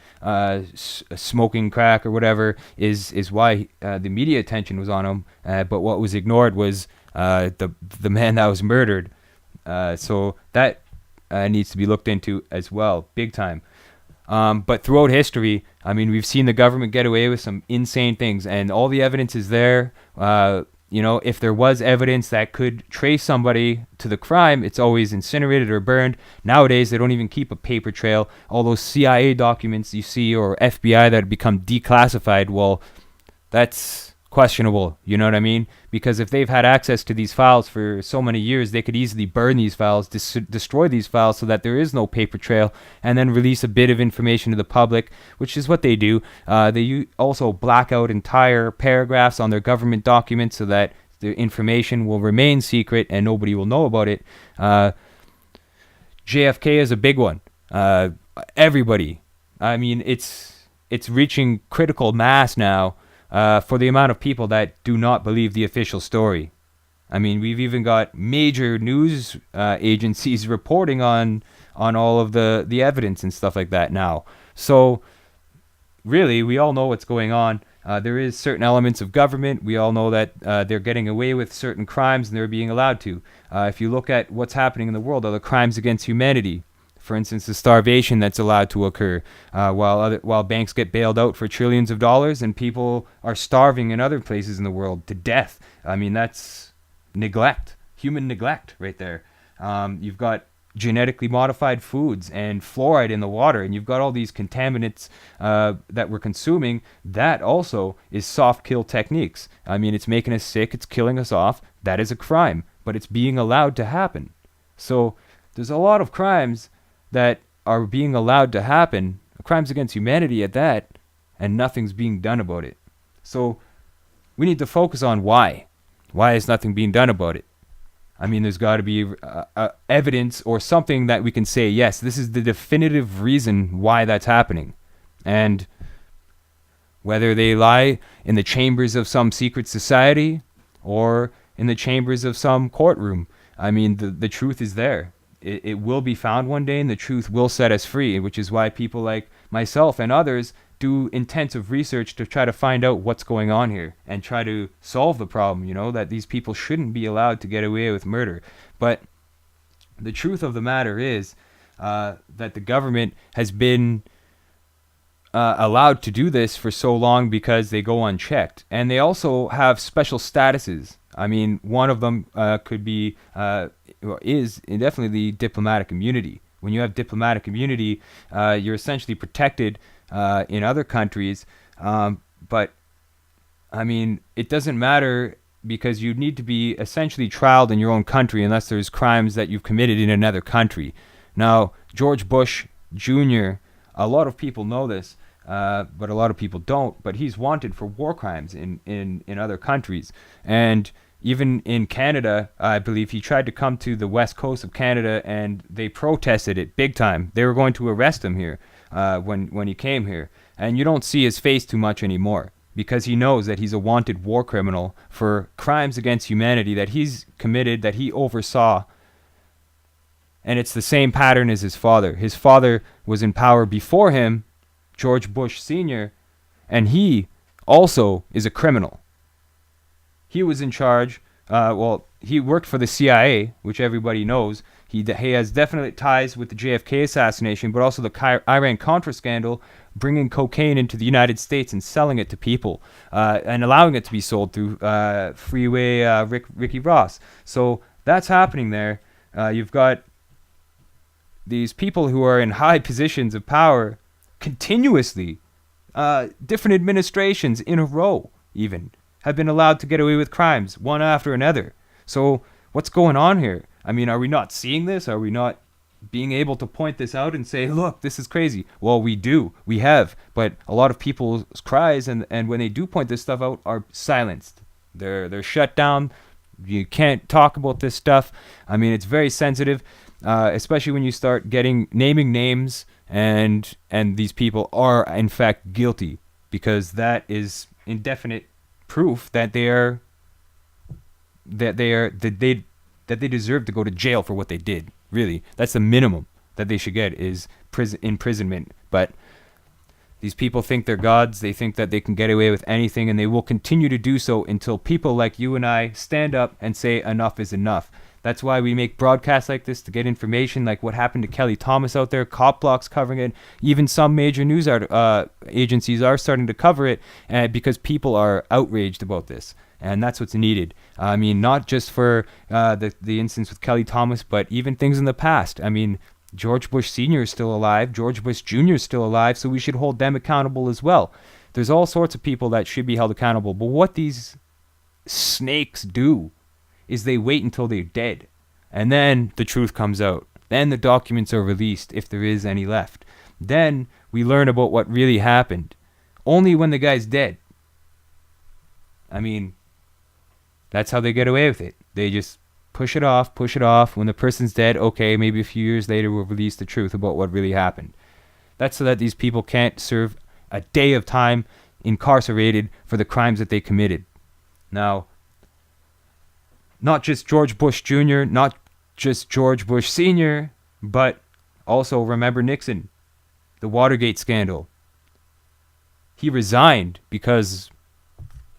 smoking crack or whatever is why the media attention was on him. But what was ignored was the man that was murdered. So that needs to be looked into as well, big time. But throughout history, I mean, we've seen the government get away with some insane things, and all the evidence is there. You know, if there was evidence that could trace somebody to the crime, it's always incinerated or burned. Nowadays, they don't even keep a paper trail. All those CIA documents you see, or FBI that have become declassified, well, that's questionable, you know what I mean? Because if they've had access to these files for so many years, they could easily burn these files, destroy these files so that there is no paper trail, and then release a bit of information to the public, which is what they do. They also black out entire paragraphs on their government documents so that the information will remain secret and nobody will know about it. JFK is a big one. Everybody. I mean, it's reaching critical mass now. For the amount of people that do not believe the official story. I mean, we've even got major news agencies reporting on all of the evidence and stuff like that now. So, really, we all know what's going on. There is certain elements of government. We all know that they're getting away with certain crimes and they're being allowed to. If you look at what's happening in the world, other crimes against humanity, for instance, the starvation that's allowed to occur, while banks get bailed out for trillions of dollars and people are starving in other places in the world to death. I mean, that's neglect, human neglect right there. You've got genetically modified foods and fluoride in the water, and you've got all these contaminants that we're consuming. That also is soft kill techniques. I mean, it's making us sick, it's killing us off. That is a crime, but it's being allowed to happen. So there's a lot of crimes that are being allowed to happen, crimes against humanity at that, and nothing's being done about it. So we need to focus on why. Why is nothing being done about it? I mean, there's got to be evidence or something that we can say, yes, this is the definitive reason why that's happening. And whether they lie in the chambers of some secret society or in the chambers of some courtroom, I mean, the truth is there. It will be found one day, and the truth will set us free, which is why people like myself and others do intensive research to try to find out what's going on here and try to solve the problem, you know, that these people shouldn't be allowed to get away with murder. But the truth of the matter is that the government has been allowed to do this for so long because they go unchecked. And they also have special statuses. I mean, one of them could be, is definitely the diplomatic immunity. When you have diplomatic immunity, you're essentially protected in other countries. But, I mean, it doesn't matter because you need to be essentially trialed in your own country unless there's crimes that you've committed in another country. Now, George Bush Jr., a lot of people know this, but a lot of people don't, but he's wanted for war crimes in other countries. And even in Canada, I believe he tried to come to the west coast of Canada, and they protested it big time. They were going to arrest him here when he came here. And you don't see his face too much anymore because he knows that he's a wanted war criminal for crimes against humanity that he's committed, that he oversaw. And it's the same pattern as his father. His father was in power before him, George Bush Sr., and he also is a criminal. He was in charge, he worked for the CIA, which everybody knows. He has definite ties with the JFK assassination, but also the Iran-Contra scandal, bringing cocaine into the United States and selling it to people, and allowing it to be sold through Freeway Ricky Ross. So that's happening there. You've got these people who are in high positions of power continuously, different administrations in a row even, have been allowed to get away with crimes one after another. So what's going on here? I mean, are we not seeing this? Are we not being able to point this out and say, look, this is crazy? Well, we do. We have. But a lot of people's cries, and when they do point this stuff out, are silenced. They're shut down. You can't talk about this stuff. I mean, it's very sensitive, especially when you start naming names, and these people are, in fact, guilty, because that is indefinite proof that they deserve to go to jail for what they did. Really, that's the minimum that they should get, is imprisonment. But these people think they're gods. They think that they can get away with anything, and they will continue to do so until people like you and I stand up and say enough is enough. That's why we make broadcasts like this, to get information like what happened to Kelly Thomas out there. Cop Block's covering it. Even some major news agencies are starting to cover it, because people are outraged about this. And that's what's needed. I mean, not just for the instance with Kelly Thomas, but even things in the past. I mean, George Bush Sr. is still alive. George Bush Jr. is still alive, so we should hold them accountable as well. There's all sorts of people that should be held accountable. But what these snakes do is they wait until they're dead. And then the truth comes out. Then the documents are released, if there is any left. Then we learn about what really happened. Only when the guy's dead. I mean, that's how they get away with it. They just push it off. When the person's dead, okay, maybe a few years later we'll release the truth about what really happened. That's so that these people can't serve a day of time incarcerated for the crimes that they committed. Now, not just George Bush Jr., not just George Bush Sr., but also remember Nixon, the Watergate scandal. He resigned because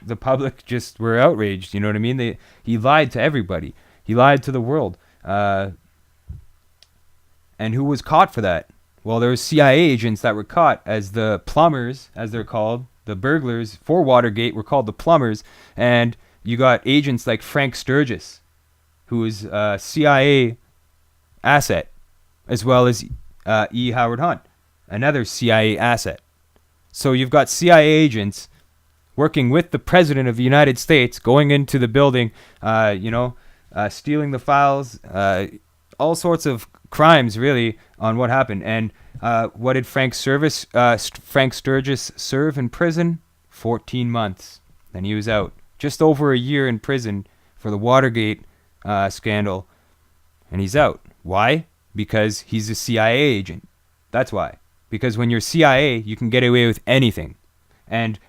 the public just were outraged, you know what I mean? He lied to everybody. He lied to the world. And who was caught for that? Well, there were CIA agents that were caught as the plumbers, as they're called. The burglars for Watergate were called the plumbers. And you got agents like Frank Sturgis, who is a CIA asset, as well as E. Howard Hunt, another CIA asset. So you've got CIA agents working with the President of the United States, going into the building, stealing the files, all sorts of crimes, really, on what happened. And what did Frank Sturgis serve in prison? 14 months. Then he was out. Just over a year in prison for the Watergate scandal, and he's out. Why? Because he's a CIA agent. That's why. Because when you're CIA, you can get away with anything. And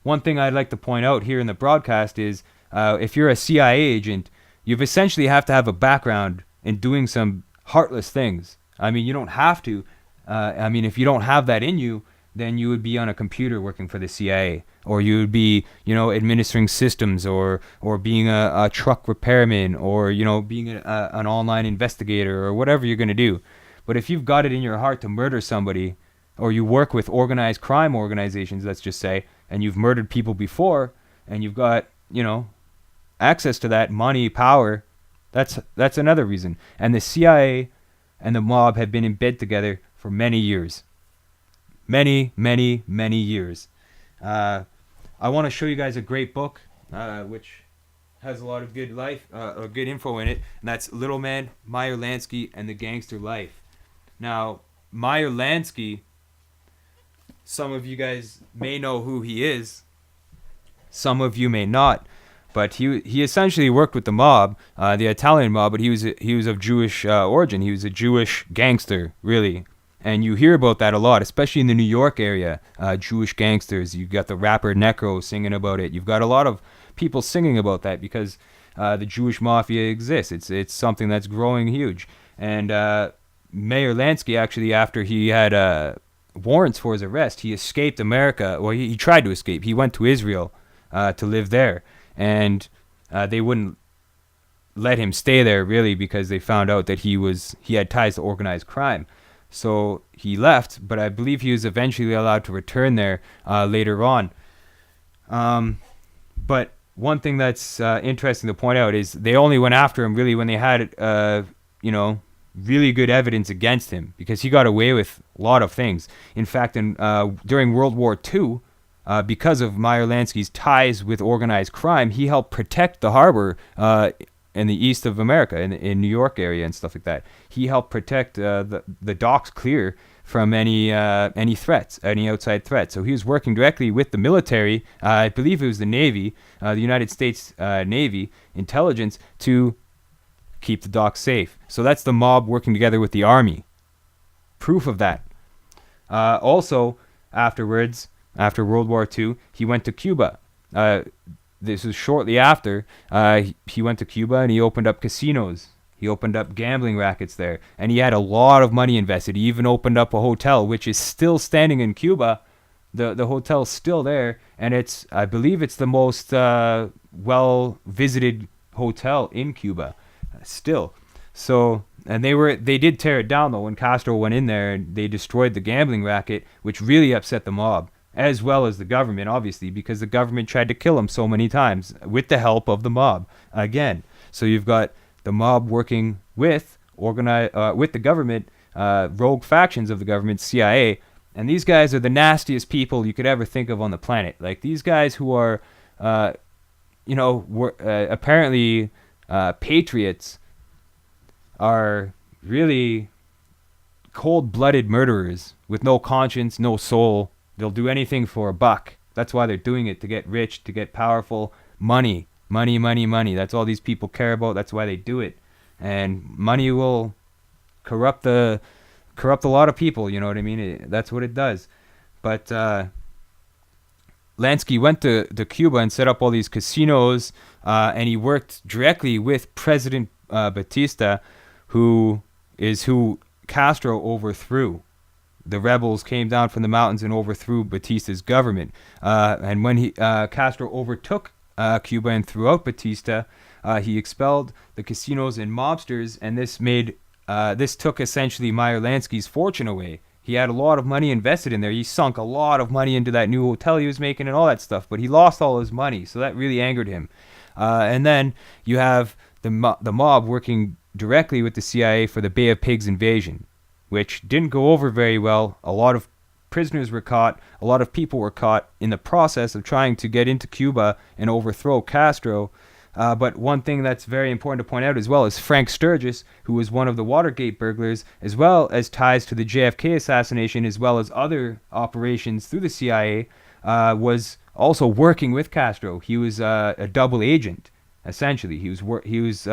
one thing I'd like to point out here in the broadcast is, if you're a CIA agent, you essentially have to have a background in doing some heartless things. I mean, you don't have to. If you don't have that in you, then you would be on a computer working for the CIA, or you would be, administering systems, or being a truck repairman, or, being an online investigator, or whatever you're going to do. But if you've got it in your heart to murder somebody, or you work with organized crime organizations, let's just say, and you've murdered people before, and you've got, access to that money, power, that's another reason. And the CIA and the mob have been in bed together for many years. Many, many, many years. I want to show you guys a great book, which has a lot of good good info in it, and that's Little Man, Meyer Lansky, and the Gangster Life. Now, Meyer Lansky, some of you guys may know who he is. Some of you may not. But he essentially worked with the mob, the Italian mob, but he was of Jewish origin. He was a Jewish gangster, really. And you hear about that a lot, especially in the New York area, Jewish gangsters. You've got the rapper Necro singing about it. You've got a lot of people singing about that because the Jewish mafia exists. It's something that's growing huge. And Meyer Lansky, actually, after he had warrants for his arrest, he escaped America. Well, he tried to escape. He went to Israel to live there. And they wouldn't let him stay there, really, because they found out that he had ties to organized crime. So he left, but I believe he was eventually allowed to return there later on. But one thing that's interesting to point out is they only went after him really when they had, really good evidence against him, because he got away with a lot of things. In fact, during World War II, because of Meyer Lansky's ties with organized crime, he helped protect the harbor in the east of America, in New York area and stuff like that. He helped protect the docks clear from any threats, any outside threats. So he was working directly with the military. I believe it was the Navy, the United States Navy intelligence, to keep the docks safe. So that's the mob working together with the army. Proof of that. Also, afterwards, after World War II, he went to Cuba. This was shortly after. He went to Cuba and he opened up casinos. He opened up gambling rackets there. And he had a lot of money invested. He even opened up a hotel, which is still standing in Cuba. The hotel's still there. And I believe it's the most well-visited hotel in Cuba. Still. So, and they did tear it down, though, when Castro went in there, and they destroyed the gambling racket, which really upset the mob, as well as the government, obviously, because the government tried to kill him so many times with the help of the mob again. So you've got the mob working with the government, rogue factions of the government, CIA, and these guys are the nastiest people you could ever think of on the planet. Like, these guys who are, apparently patriots, are really cold-blooded murderers with no conscience, no soul. They'll do anything for a buck. That's why they're doing it, to get rich, to get powerful. Money, money, money, money. That's all these people care about. That's why they do it. And money will corrupt a lot of people, you know what I mean? That's what it does. But Lansky went to Cuba and set up all these casinos, and he worked directly with President Batista, who Castro overthrew. The rebels came down from the mountains and overthrew Batista's government. And when Castro overtook Cuba and threw out Batista, he expelled the casinos and mobsters, and this took essentially Meyer Lansky's fortune away. He had a lot of money invested in there. He sunk a lot of money into that new hotel he was making and all that stuff, but he lost all his money, so that really angered him. And then you have the mob working directly with the CIA for the Bay of Pigs invasion, which didn't go over very well. A lot of prisoners were caught. A lot of people were caught in the process of trying to get into Cuba and overthrow Castro. But one thing that's very important to point out as well is Frank Sturgis, who was one of the Watergate burglars, as well as ties to the JFK assassination, as well as other operations through the CIA, was also working with Castro. He was a double agent, essentially. He was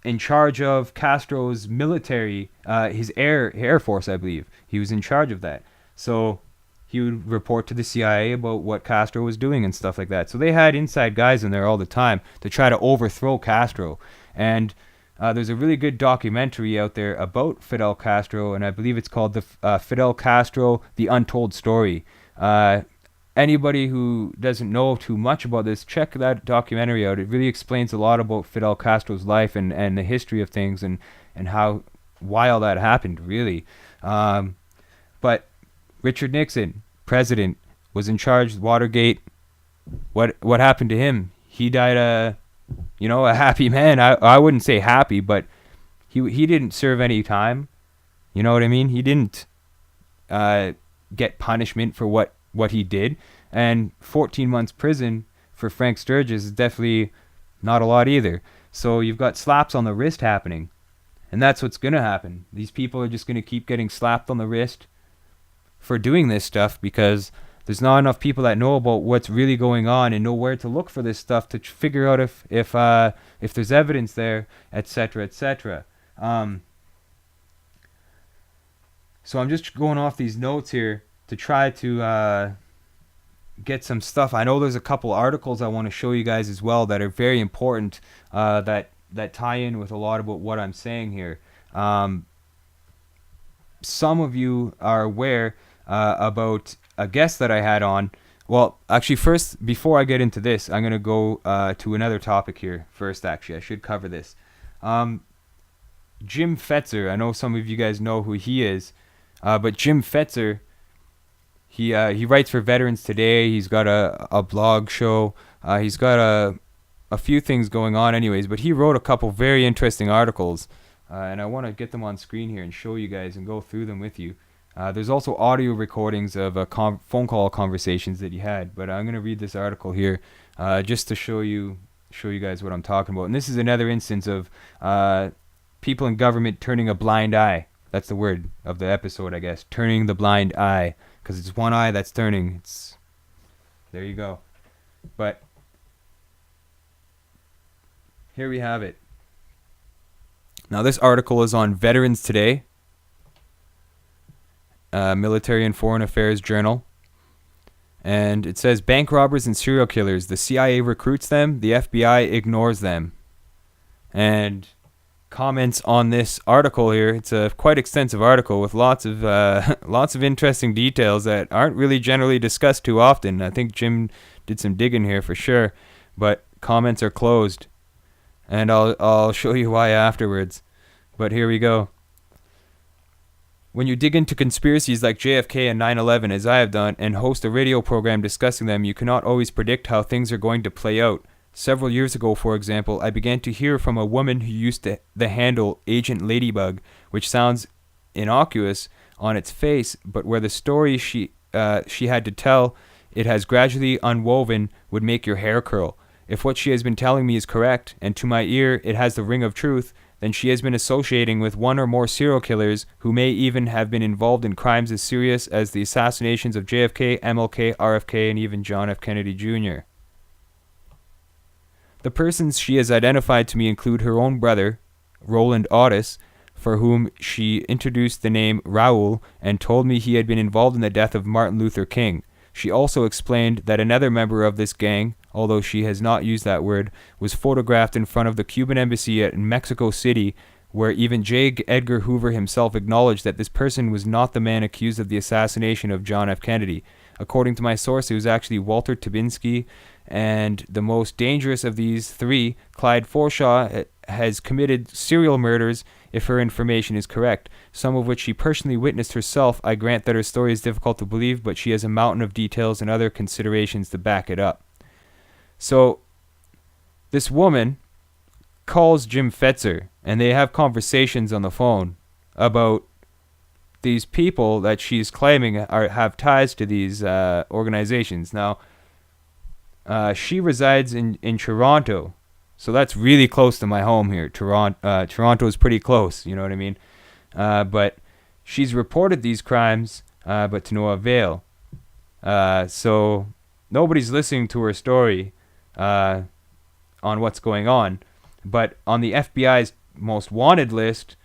in charge of Castro's military, his air force, I believe. He was in charge of that. So he would report to the CIA about what Castro was doing and stuff like that. So they had inside guys in there all the time to try to overthrow Castro. And there's a really good documentary out there about Fidel Castro, and I believe it's called the Fidel Castro, The Untold Story. Anybody who doesn't know too much about this, check that documentary out. It really explains a lot about Fidel Castro's life and the history of things and why all that happened, really. But Richard Nixon, president, was in charge of Watergate. What happened to him? He died a happy man. I wouldn't say happy, but he didn't serve any time. You know what I mean? He didn't get punishment for what he did. And 14 months prison for Frank Sturgis is definitely not a lot either. So you've got slaps on the wrist happening. And that's what's going to happen. These people are just going to keep getting slapped on the wrist for doing this stuff because there's not enough people that know about what's really going on and know where to look for this stuff to figure out if there's evidence there, etc., etc. So I'm just going off these notes here to try to get some stuff. I know there's a couple articles I want to show you guys as well that are very important that tie in with a lot about what I'm saying here. Some of you are aware about a guest that I had on. Well, actually, first, before I get into this, I'm going to go to another topic here first, actually. I should cover this. Jim Fetzer, I know some of you guys know who he is, but Jim Fetzer, he writes for Veterans Today. He's got a blog show. He's got a few things going on anyways, but he wrote a couple very interesting articles, and I want to get them on screen here and show you guys and go through them with you. There's also audio recordings of phone call conversations that he had, but I'm going to read this article here just to show you guys what I'm talking about. And this is another instance of people in government turning a blind eye. That's the word of the episode, I guess. Turning the blind eye, because it's one eye that's turning. There you go. But here we have it. Now this article is on Veterans Today, Military and Foreign Affairs Journal. And it says, bank robbers and serial killers. The CIA recruits them. The FBI ignores them. And comments on this article here. It's a quite extensive article with lots of interesting details that aren't really generally discussed too often. I think Jim did some digging here for sure. But comments are closed. And I'll show you why afterwards. But here we go. When you dig into conspiracies like JFK and 9/11, as I have done, and host a radio program discussing them, you cannot always predict how things are going to play out. Several years ago, for example, I began to hear from a woman who used the handle Agent Ladybug, which sounds innocuous on its face, but where the story she had to tell, it has gradually unwoven, would make your hair curl. If what she has been telling me is correct, and to my ear it has the ring of truth, then she has been associating with one or more serial killers who may even have been involved in crimes as serious as the assassinations of JFK, MLK, RFK, and even John F. Kennedy Jr. The persons she has identified to me include her own brother, Roland Otis, for whom she introduced the name Raoul and told me he had been involved in the death of Martin Luther King. She also explained that another member of this gang, although she has not used that word, was photographed in front of the Cuban embassy in Mexico City, where even J. Edgar Hoover himself acknowledged that this person was not the man accused of the assassination of John F. Kennedy. According to my source, it was actually Walter Tabinski, and the most dangerous of these three, Clyde Forshaw, has committed serial murders, if her information is correct, some of which she personally witnessed herself. I grant that her story is difficult to believe, but she has a mountain of details and other considerations to back it up. So, this woman calls Jim Fetzer, and they have conversations on the phone about these people that she's claiming have ties to these organizations. Now, she resides in Toronto, so that's really close to my home here. Toronto is pretty close, you know what I mean? But she's reported these crimes, but to no avail. So nobody's listening to her story on what's going on. But on the FBI's most wanted list,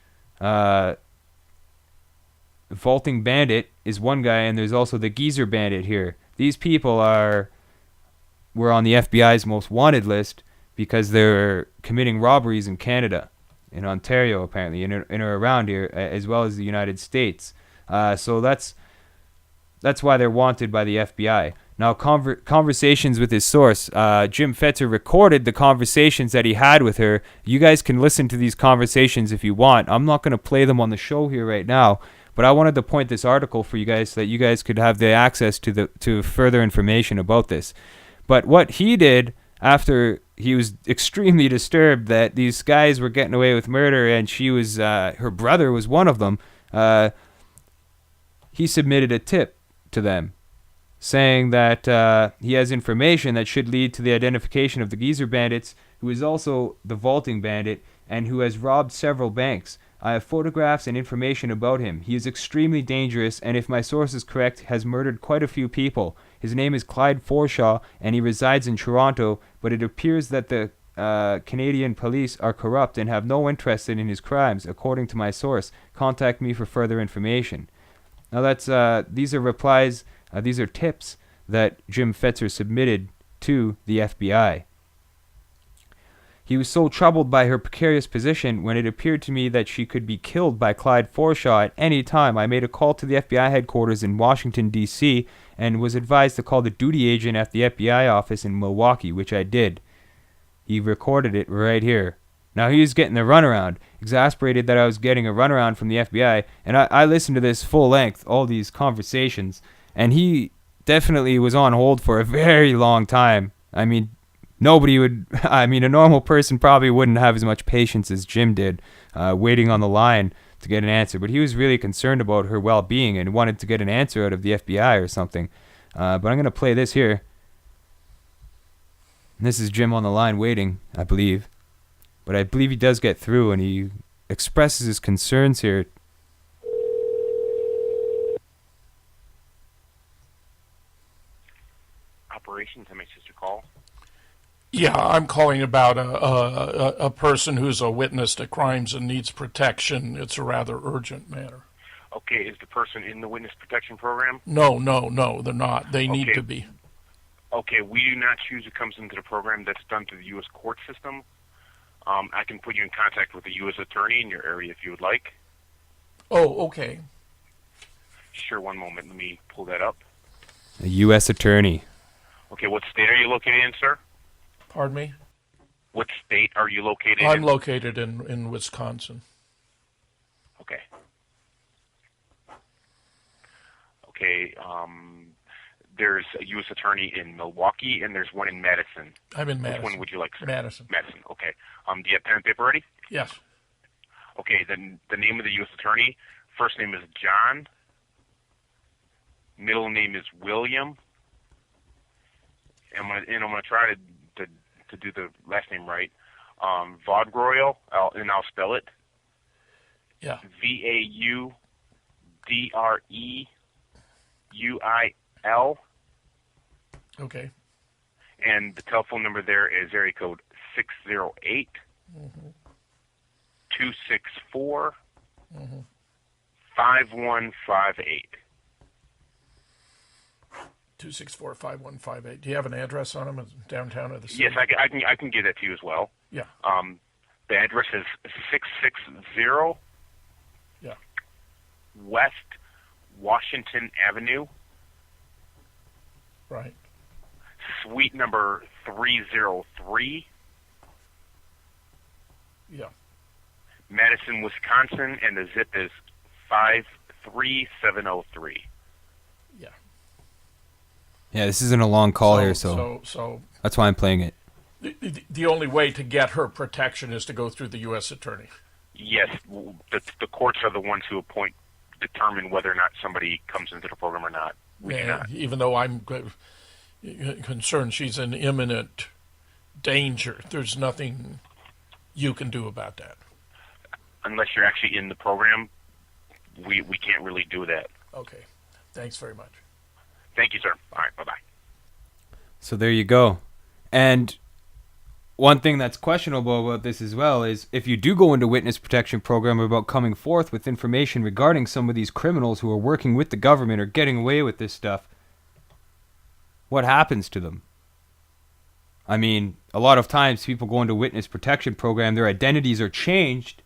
Vaulting Bandit is one guy, and there's also the Geezer Bandit here. These people were on the FBI's most wanted list because they're committing robberies in Canada, in Ontario apparently, in or around here, as well as the United States. So that's why they're wanted by the FBI. Now, conversations with his source, Jim Fetzer recorded the conversations that he had with her. You guys can listen to these conversations if you want. I'm not going to play them on the show here right now, But I wanted to point this article for you guys so that you guys could have the access to further information about this. But what he did after he was extremely disturbed that these guys were getting away with murder and she was her brother was one of them, he submitted a tip to them saying that he has information that should lead to the identification of the geezer bandits, who is also the vaulting bandit and who has robbed several banks. I have photographs and information about him. He is extremely dangerous and, if my source is correct, has murdered quite a few people. His name is Clyde Forshaw and he resides in Toronto, but it appears that the Canadian police are corrupt and have no interest in his crimes, according to my source. Contact me for further information. Now that's these are replies, these are tips that Jim Fetzer submitted to the FBI. He was so troubled by her precarious position when it appeared to me that she could be killed by Clyde Forshaw at any time. I made a call to the FBI headquarters in Washington, D.C., and was advised to call the duty agent at the FBI office in Milwaukee, which I did. He recorded it right here. Now he was getting the runaround, exasperated that I was getting a runaround from the FBI, and I listened to this full length, all these conversations, and he definitely was on hold for a very long time. I mean, a normal person probably wouldn't have as much patience as Jim did, waiting on the line to get an answer. But he was really concerned about her well-being and wanted to get an answer out of the FBI or something. But I'm going to play this here. And this is Jim on the line waiting, I believe. But I believe he does get through, and he expresses his concerns here. Operations, I may sister call. Yeah, I'm calling about a person who's a witness to crimes and needs protection. It's a rather urgent matter. Okay, is the person in the witness protection program? No, they're not. They need to be. Okay, we do not choose who comes into the program. That's done through the U.S. court system. I can put you in contact with a U.S. attorney in your area if you would like. Oh, okay. Sure, one moment. Let me pull that up. A U.S. attorney. Okay, what state are you located in, sir? Pardon me? What state are you located in? I'm located in Wisconsin. Okay. Okay, there's a U.S. attorney in Milwaukee, and there's one in Madison. I'm in Madison. Which one would you like, sir? Madison. Madison, okay. Do you have pen and paper ready? Yes. Okay, then the name of the U.S. attorney, first name is John, middle name is William, and I'm gonna try to do the last name right. Vaudreuil, and I'll spell it. Yeah. Vaudreuil. Okay. And the telephone number there is area code 608 264 5158. 264-5158. Do you have an address on them downtown or the city? Yes, I can give that to you as well. Yeah. The address is 660 West Washington Avenue. Right. Suite number 303. Yeah. Madison, Wisconsin, and the zip is 53703. Yeah. Yeah, this isn't a long call here, so that's why I'm playing it. The only way to get her protection is to go through the U.S. attorney. Yes, the courts are the ones who determine whether or not somebody comes into the program or not. We cannot. Even though I'm concerned she's in imminent danger, there's nothing you can do about that. Unless you're actually in the program, we can't really do that. Okay. Thanks very much. Thank you, sir. All right, bye-bye. So there you go. And one thing that's questionable about this as well is if you do go into witness protection program about coming forth with information regarding some of these criminals who are working with the government or getting away with this stuff, what happens to them? I mean, a lot of times people go into witness protection program, their identities are changed,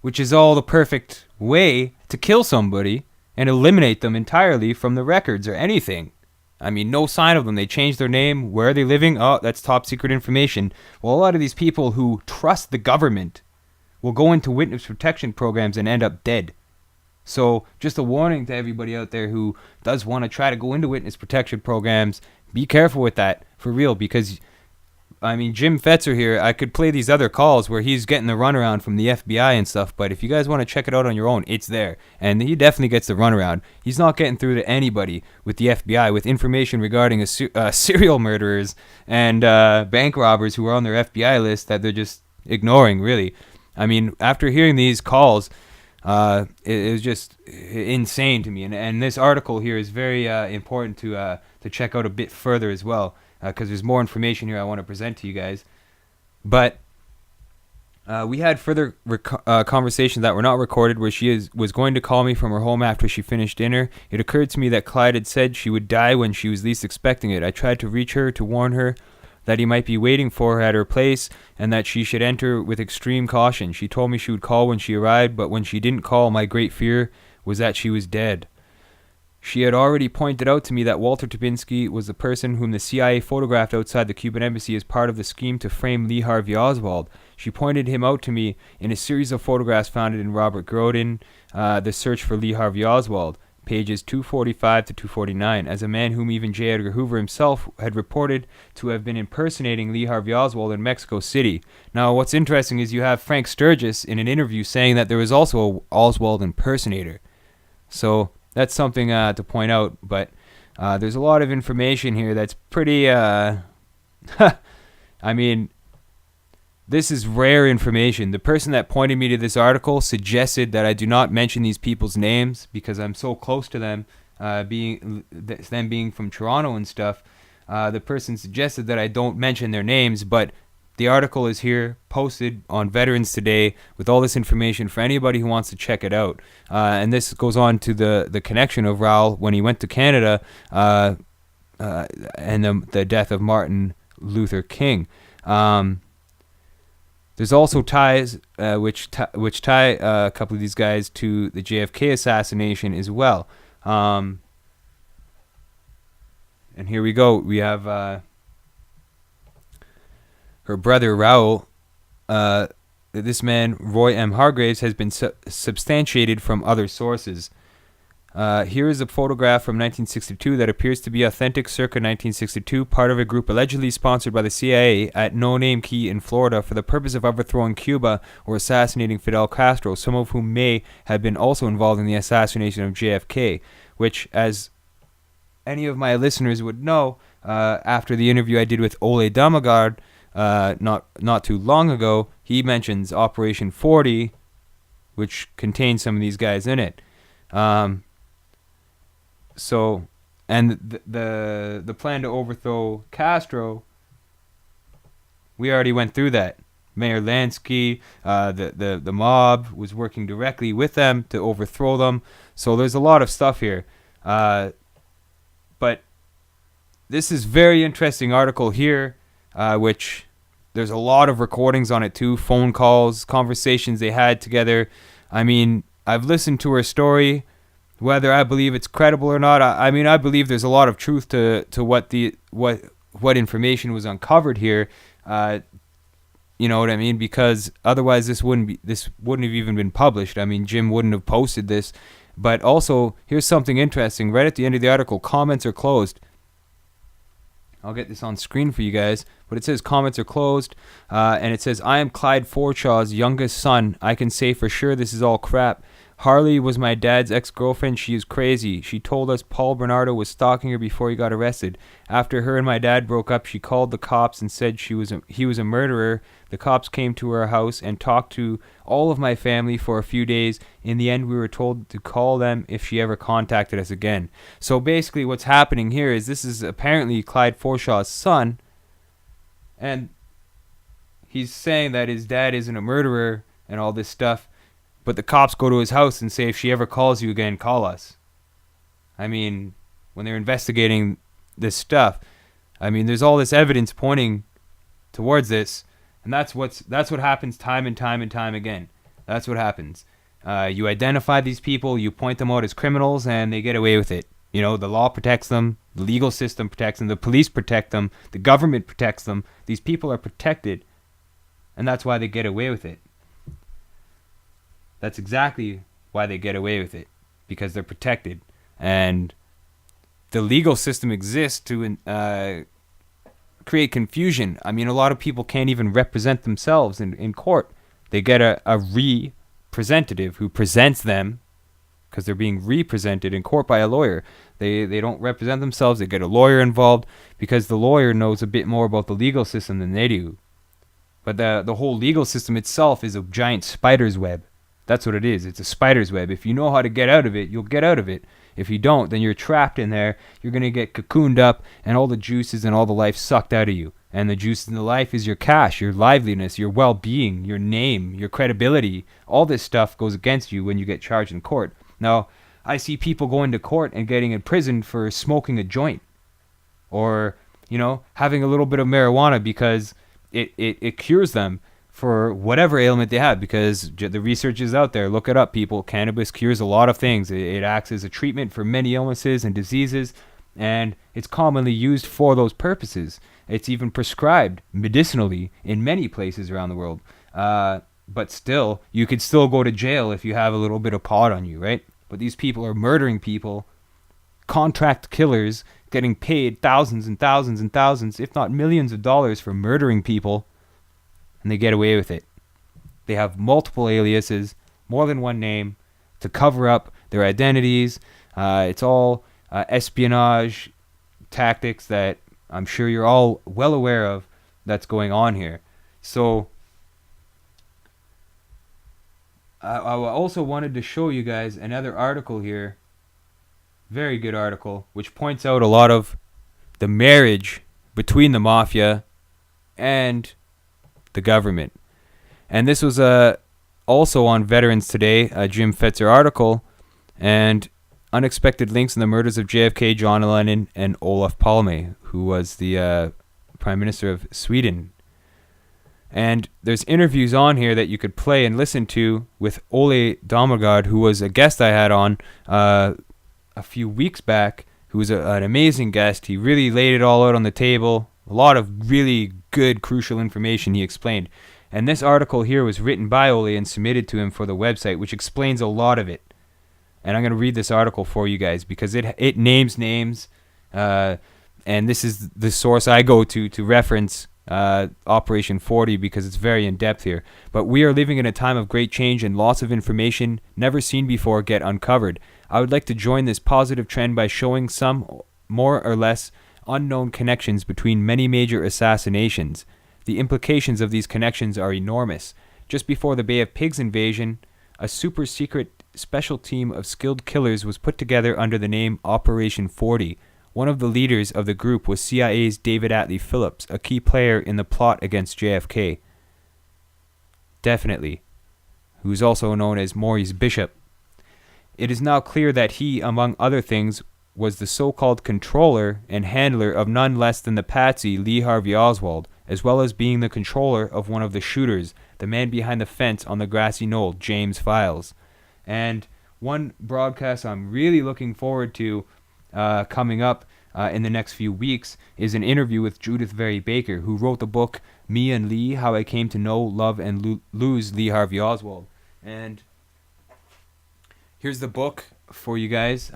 which is all the perfect way to kill somebody and eliminate them entirely from the records or anything. I mean, no sign of them. They change their name. Where are they living? Oh, that's top secret information. Well, a lot of these people who trust the government will go into witness protection programs and end up dead. So just a warning to everybody out there who does want to try to go into witness protection programs, be careful with that, for real, because, I mean, Jim Fetzer here, I could play these other calls where he's getting the runaround from the FBI and stuff, but if you guys want to check it out on your own, it's there. And he definitely gets the runaround. He's not getting through to anybody with the FBI with information regarding serial murderers and bank robbers who are on their FBI list that they're just ignoring, really. I mean, after hearing these calls, it was just insane to me. And this article here is very important to check out a bit further as well, because there's more information here I want to present to you guys. But we had further conversations that were not recorded where she was going to call me from her home after she finished dinner. It occurred to me that Clyde had said she would die when she was least expecting it. I tried to reach her to warn her that he might be waiting for her at her place and that she should enter with extreme caution. She told me she would call when she arrived, but when she didn't call, my great fear was that she was dead. She had already pointed out to me that Walter Tabinski was the person whom the CIA photographed outside the Cuban embassy as part of the scheme to frame Lee Harvey Oswald. She pointed him out to me in a series of photographs found in Robert Grodin, The Search for Lee Harvey Oswald, pages 245 to 249, as a man whom even J. Edgar Hoover himself had reported to have been impersonating Lee Harvey Oswald in Mexico City. Now, what's interesting is you have Frank Sturgis in an interview saying that there was also an Oswald impersonator. So that's something to point out, but there's a lot of information here that's pretty, I mean, this is rare information. The person that pointed me to this article suggested that I do not mention these people's names because I'm so close to them, them being from Toronto and stuff. The person suggested that I don't mention their names, but the article is here, posted on Veterans Today, with all this information for anybody who wants to check it out. And this goes on to the connection of Raul when he went to Canada and the death of Martin Luther King. There's also ties which tie a couple of these guys to the JFK assassination as well. And here we go. We have her brother Raul. This man, Roy M. Hargraves, has been substantiated from other sources. Here is a photograph from 1962 that appears to be authentic circa 1962, part of a group allegedly sponsored by the CIA at No Name Key in Florida for the purpose of overthrowing Cuba or assassinating Fidel Castro, some of whom may have been also involved in the assassination of JFK, which, as any of my listeners would know, after the interview I did with Ole Damagard not too long ago, he mentions Operation 40, which contains some of these guys in it. So, and the plan to overthrow Castro, we already went through that. Mayor Lansky, the mob was working directly with them to overthrow them. So there's a lot of stuff here. But this is very interesting article here, which there's a lot of recordings on it too, phone calls, conversations they had together. I mean, I've listened to her story. Whether I believe it's credible or not, I mean, I believe there's a lot of truth to what information was uncovered here. You know what I mean? Because otherwise, this wouldn't have even been published. I mean, Jim wouldn't have posted this. But also, here's something interesting. Right at the end of the article, comments are closed. I'll get this on screen for you guys. But it says comments are closed. And it says, I am Clyde Forshaw's youngest son. I can say for sure this is all crap. Harley was my dad's ex-girlfriend. She is crazy. She told us Paul Bernardo was stalking her before he got arrested. After her and my dad broke up, she called the cops and said he was a murderer. The cops came to her house and talked to all of my family for a few days. In the end, we were told to call them if she ever contacted us again. So basically what's happening here is this is apparently Clyde Forshaw's son. And he's saying that his dad isn't a murderer and all this stuff. But the cops go to his house and say, if she ever calls you again, call us. I mean, when they're investigating this stuff, I mean, there's all this evidence pointing towards this. And that's what happens time and time and time again. That's what happens. You identify these people, you point them out as criminals, and they get away with it. You know, the law protects them, the legal system protects them, the police protect them, the government protects them. These people are protected, and that's why they get away with it. That's exactly why they get away with it. because they're protected. And the legal system exists to create confusion. I mean, a lot of people can't even represent themselves in court. They get a representative who presents them because they're being represented in court by a lawyer. They don't represent themselves. They get a lawyer involved because the lawyer knows a bit more about the legal system than they do. But the whole legal system itself is a giant spider's web. That's what it is. It's a spider's web. If you know how to get out of it, you'll get out of it. If you don't, then you're trapped in there. You're going to get cocooned up, and all the juices and all the life sucked out of you. And the juices in the life is your cash, your liveliness, your well-being, your name, your credibility. All this stuff goes against you when you get charged in court. Now, I see people going to court and getting imprisoned for smoking a joint, or, having a little bit of marijuana because it cures them for whatever ailment they have, because the research is out there. Look it up, people. Cannabis cures a lot of things. It acts as a treatment for many illnesses and diseases, and it's commonly used for those purposes. It's even prescribed medicinally in many places around the world. But still, you could still go to jail if you have a little bit of pot on you, right? But these people are murdering people, contract killers, getting paid thousands and thousands and thousands, if not millions of dollars for murdering people, and they get away with it. They have multiple aliases, more than one name, to cover up their identities. It's all espionage tactics that I'm sure you're all well aware of that's going on here. So I also wanted to show you guys another article here, very good article, which points out a lot of the marriage between the mafia and the government. And this was also on Veterans Today, a Jim Fetzer article, and unexpected links in the murders of JFK, John Lennon, and Olof Palme, who was the Prime Minister of Sweden. And there's interviews on here that you could play and listen to with Ole Damergaard, who was a guest I had on a few weeks back, who was an amazing guest. He really laid it all out on the table. A lot of really good, crucial information he explained. And this article here was written by Ole and submitted to him for the website, which explains a lot of it. And I'm going to read this article for you guys because it names names. And this is the source I go to reference Operation 40 because it's very in-depth here. But we are living in a time of great change and lots of information never seen before get uncovered. I would like to join this positive trend by showing some more or less unknown connections between many major assassinations. The implications of these connections are enormous. Just before the Bay of Pigs invasion, a super secret special team of skilled killers was put together under the name Operation 40. One of the leaders of the group was CIA's David Atlee Phillips, a key player in the plot against JFK. Definitely. Who's also known as Maurice Bishop. It is now clear that he, among other things, was the so-called controller and handler of none less than the patsy Lee Harvey Oswald, as well as being the controller of one of the shooters, the man behind the fence on the grassy knoll, James Files. And one broadcast I'm really looking forward to coming up in the next few weeks is an interview with Judith Very Baker, who wrote the book Me and Lee, How I Came to Know, Love, and Lose Lee Harvey Oswald. And here's the book for you guys.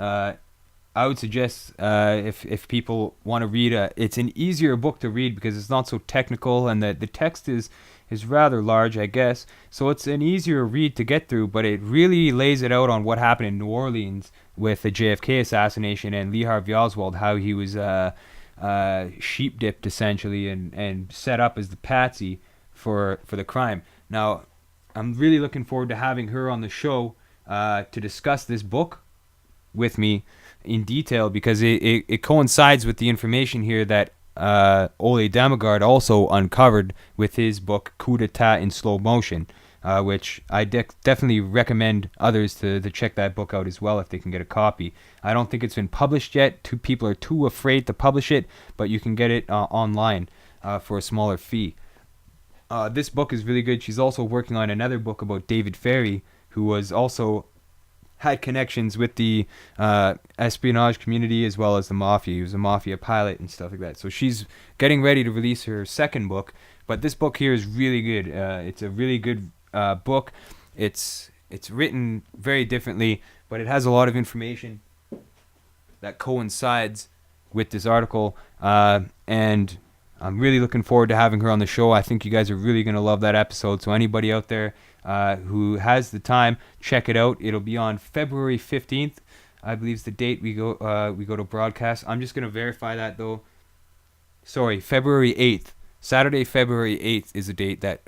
I would suggest if people want to read, it's an easier book to read because it's not so technical, and the text is rather large, I guess. So it's an easier read to get through, but it really lays it out on what happened in New Orleans with the JFK assassination and Lee Harvey Oswald, how he was sheep-dipped essentially and set up as the patsy for the crime. Now, I'm really looking forward to having her on the show to discuss this book with me in detail because it coincides with the information here that Ole Damergaard also uncovered with his book Coup d'etat in Slow Motion, which I definitely recommend others to check that book out as well if they can get a copy. I don't think it's been published yet. People are too afraid to publish it, but you can get it online for a smaller fee. This book is really good. She's also working on another book about David Ferrie, who was also had connections with the espionage community as well as the mafia. He was a mafia pilot and stuff like that. So she's getting ready to release her second book. But this book here is really good. It's a really good book. It's written very differently but it has a lot of information that coincides with this article, and I'm really looking forward to having her on the show. I think you guys are really going to love that episode. So anybody out there who has the time, check it out. It'll be on February 15th, I believe is the date we go to broadcast. I'm just going to verify that though. Sorry, February 8th. Saturday, February 8th is the date that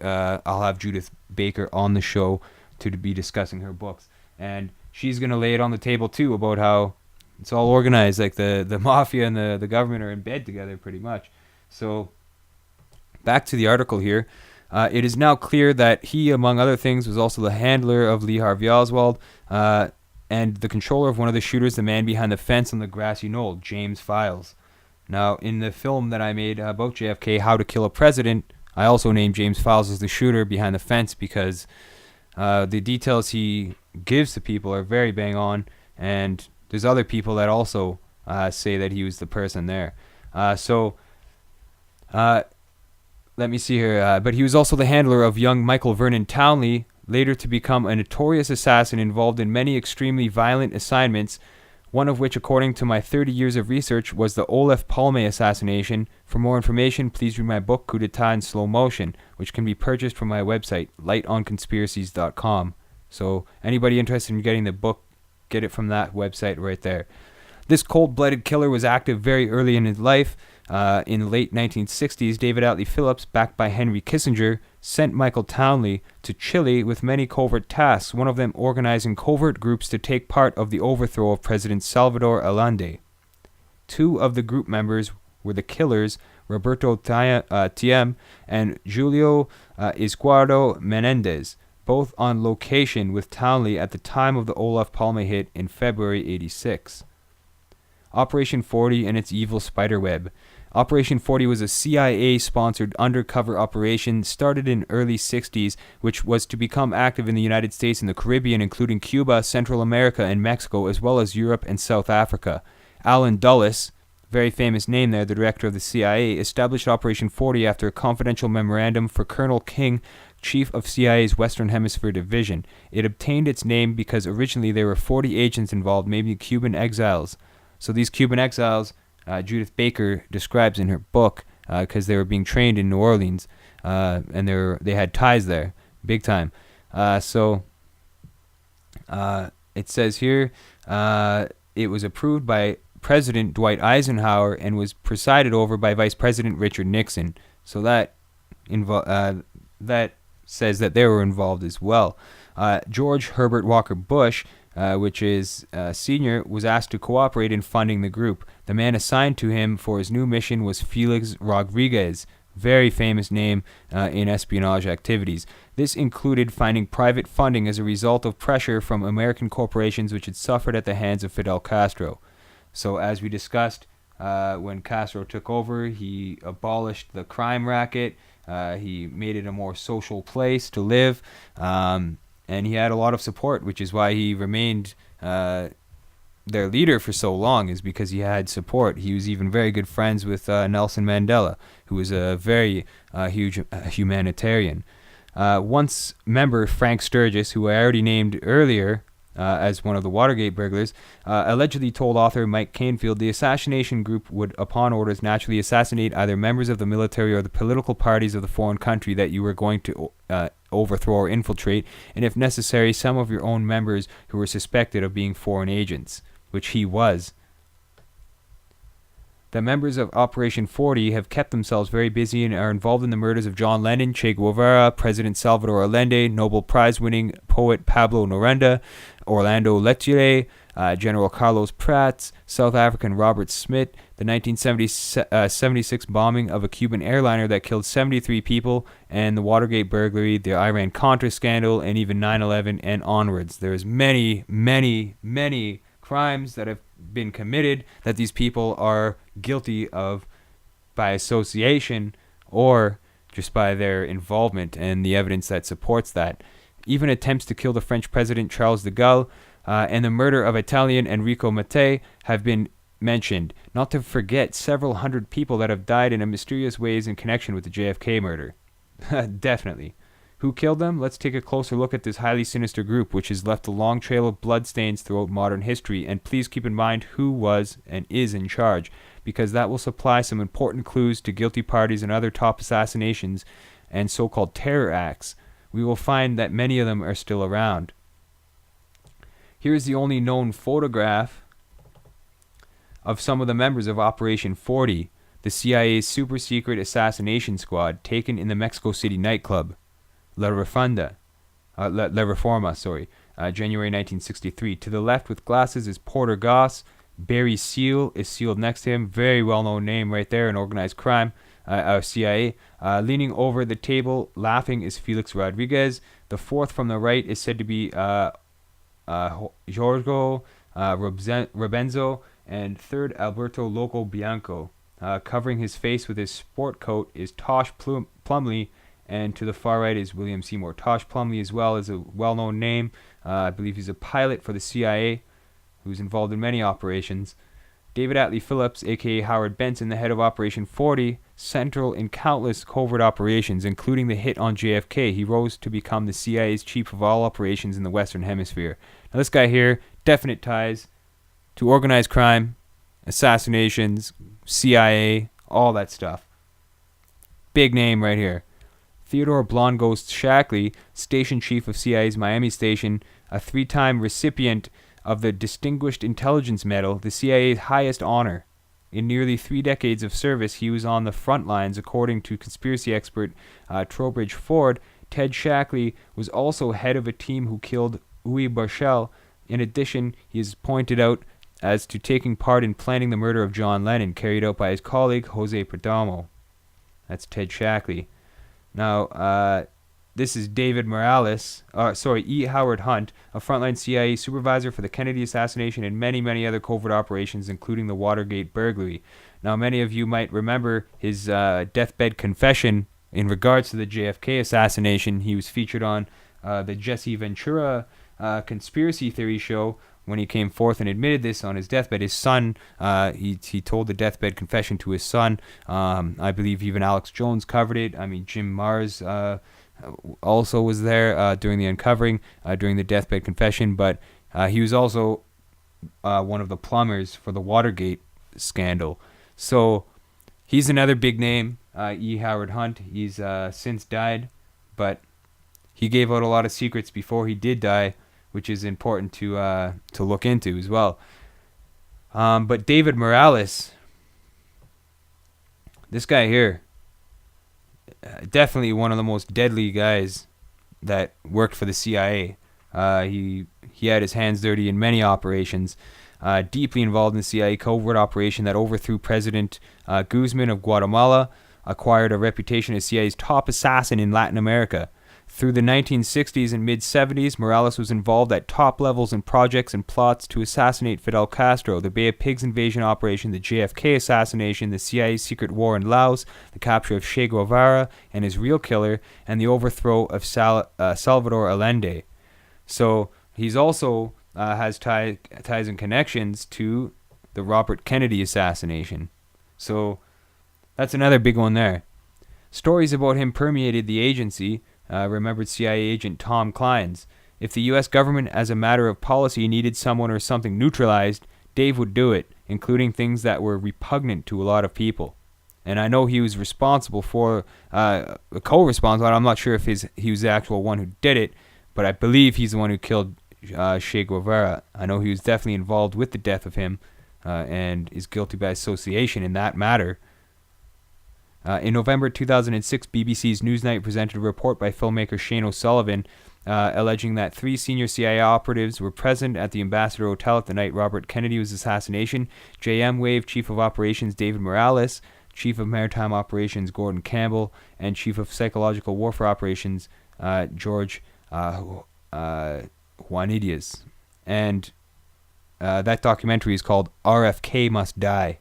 I'll have Judith Baker on the show to be discussing her books. And she's going to lay it on the table too about how it's all organized, like the mafia and the government are in bed together pretty much. So back to the article here. It is now clear that he, among other things, was also the handler of Lee Harvey Oswald and the controller of one of the shooters, the man behind the fence on the grassy knoll, James Files. Now, in the film that I made about JFK, How to Kill a President, I also named James Files as the shooter behind the fence because the details he gives to people are very bang on, and there's other people that also say that he was the person there. Let me see here. But he was also the handler of young Michael Vernon Townley, later to become a notorious assassin involved in many extremely violent assignments, one of which, according to my 30 years of research, was the Olof Palme assassination. For more information, please read my book, Coup d'etat in Slow Motion, which can be purchased from my website, lightonconspiracies.com. So anybody interested in getting the book, get it from that website right there. This cold-blooded killer was active very early in his life. In the late 1960s, David Atlee Phillips, backed by Henry Kissinger, sent Michael Townley to Chile with many covert tasks, one of them organizing covert groups to take part of the overthrow of President Salvador Allende. Two of the group members were the killers, Roberto Tiem and Julio Izquierdo Menendez, both on location with Townley at the time of the Olof Palme hit in February '86. Operation 40 and its evil spiderweb. Operation 40 was a CIA-sponsored undercover operation started in early 60s, which was to become active in the United States and the Caribbean, including Cuba, Central America, and Mexico, as well as Europe and South Africa. Allen Dulles, very famous name there, the director of the CIA, established Operation 40 after a confidential memorandum for Colonel King, chief of CIA's Western Hemisphere Division. It obtained its name because originally there were 40 agents involved, mainly Cuban exiles. So these Cuban exiles, Judith Baker describes in her book, because they were being trained in New Orleans, and they had ties there, big time. It says here, it was approved by President Dwight Eisenhower and was presided over by Vice President Richard Nixon. So that says that they were involved as well. George Herbert Walker Bush, which is senior, was asked to cooperate in funding the group. The man assigned to him for his new mission was Felix Rodriguez, very famous name in espionage activities. This included finding private funding as a result of pressure from American corporations which had suffered at the hands of Fidel Castro. So as we discussed, when Castro took over, he abolished the crime racket. He made it a more social place to live. And he had a lot of support, which is why he remained their leader for so long, is because he had support. He was even very good friends with Nelson Mandela, who was a very huge humanitarian. Once member Frank Sturgis, who I already named earlier as one of the Watergate burglars, allegedly told author Mike Canfield the assassination group would, upon orders, naturally assassinate either members of the military or the political parties of the foreign country that you were going to overthrow or infiltrate, and if necessary, some of your own members who were suspected of being foreign agents, which he was. The members of Operation 40 have kept themselves very busy and are involved in the murders of John Lennon, Che Guevara, President Salvador Allende, Nobel Prize-winning poet Pablo Neruda, Orlando Letelier, General Carlos Prats, South African Robert Smith, the 1976 bombing of a Cuban airliner that killed 73 people, and the Watergate burglary, the Iran-Contra scandal, and even 9/11 and onwards. There's many, many, many crimes that have been committed that these people are guilty of by association or just by their involvement and the evidence that supports that. Even attempts to kill the French president Charles de Gaulle and the murder of Italian Enrico Mattei have been mentioned, not to forget several hundred people that have died in mysterious ways in connection with the JFK murder. Definitely. Who killed them? Let's take a closer look at this highly sinister group, which has left a long trail of bloodstains throughout modern history. And please keep in mind who was and is in charge, because that will supply some important clues to guilty parties and other top assassinations and so-called terror acts. We will find that many of them are still around. Here's the only known photograph of some of the members of Operation 40, the CIA's super-secret assassination squad, taken in the Mexico City nightclub La Reforma, January 1963. To the left with glasses is Porter Goss. Barry Seal is sealed next to him. Very well-known name right there in organized crime, CIA. Leaning over the table, laughing, is Felix Rodriguez. The fourth from the right is said to be Jorgo Rebenzo. And third, Alberto Loco Bianco. Covering his face with his sport coat is Tosh Plumley. And to the far right is William Seymour. Tosh Plumley as well is a well-known name. I believe he's a pilot for the CIA who's involved in many operations. David Atlee Phillips, a.k.a. Howard Benson, the head of Operation 40, central in countless covert operations, including the hit on JFK. He rose to become the CIA's chief of all operations in the Western Hemisphere. Now this guy here, definite ties to organized crime, assassinations, CIA, all that stuff. Big name right here. Theodore Blonde Ghost Shackley, station chief of CIA's Miami station, a 3-time recipient of the Distinguished Intelligence Medal, the CIA's highest honor. In nearly 3 decades of service, he was on the front lines. According to conspiracy expert Trowbridge Ford, Ted Shackley was also head of a team who killed Uwe Barshel. In addition, he is pointed out as to taking part in planning the murder of John Lennon, carried out by his colleague Jose Perdomo. That's Ted Shackley. Now, this is David Morales, E. Howard Hunt, a frontline CIA supervisor for the Kennedy assassination and many, many other covert operations, including the Watergate burglary. Now, many of you might remember his deathbed confession in regards to the JFK assassination. He was featured on the Jesse Ventura conspiracy theory show when he came forth and admitted this on his deathbed. His son, he told the deathbed confession to his son. I believe even Alex Jones covered it. I mean, Jim Mars also was there during the uncovering, during the deathbed confession. But he was also one of the plumbers for the Watergate scandal. So he's another big name, E. Howard Hunt. He's since died, but he gave out a lot of secrets before he did die, which is important to look into as well. But David Morales, this guy here, definitely one of the most deadly guys that worked for the CIA. He had his hands dirty in many operations, deeply involved in the CIA covert operation that overthrew President Guzman of Guatemala, acquired a reputation as CIA's top assassin in Latin America. Through the 1960s and mid-70s, Morales was involved at top levels in projects and plots to assassinate Fidel Castro, the Bay of Pigs invasion operation, the JFK assassination, the CIA's secret war in Laos, the capture of Che Guevara and his real killer, and the overthrow of Salvador Allende. So he's also has ties and connections to the Robert Kennedy assassination. So that's another big one there. Stories about him permeated the agency. Remembered CIA agent Tom Clines. If the U.S. government, as a matter of policy, needed someone or something neutralized, Dave would do it, including things that were repugnant to a lot of people. And I know he was responsible for, co-responsible. I'm not sure if he was the actual one who did it, but I believe he's the one who killed Che Guevara. I know he was definitely involved with the death of him and is guilty by association in that matter. In November 2006, BBC's Newsnight presented a report by filmmaker Shane O'Sullivan alleging that 3 senior CIA operatives were present at the Ambassador Hotel at the night Robert Kennedy was assassination. JM Wave Chief of Operations David Morales, Chief of Maritime Operations Gordon Campbell, and Chief of Psychological Warfare Operations George Juanidias. And that documentary is called RFK Must Die.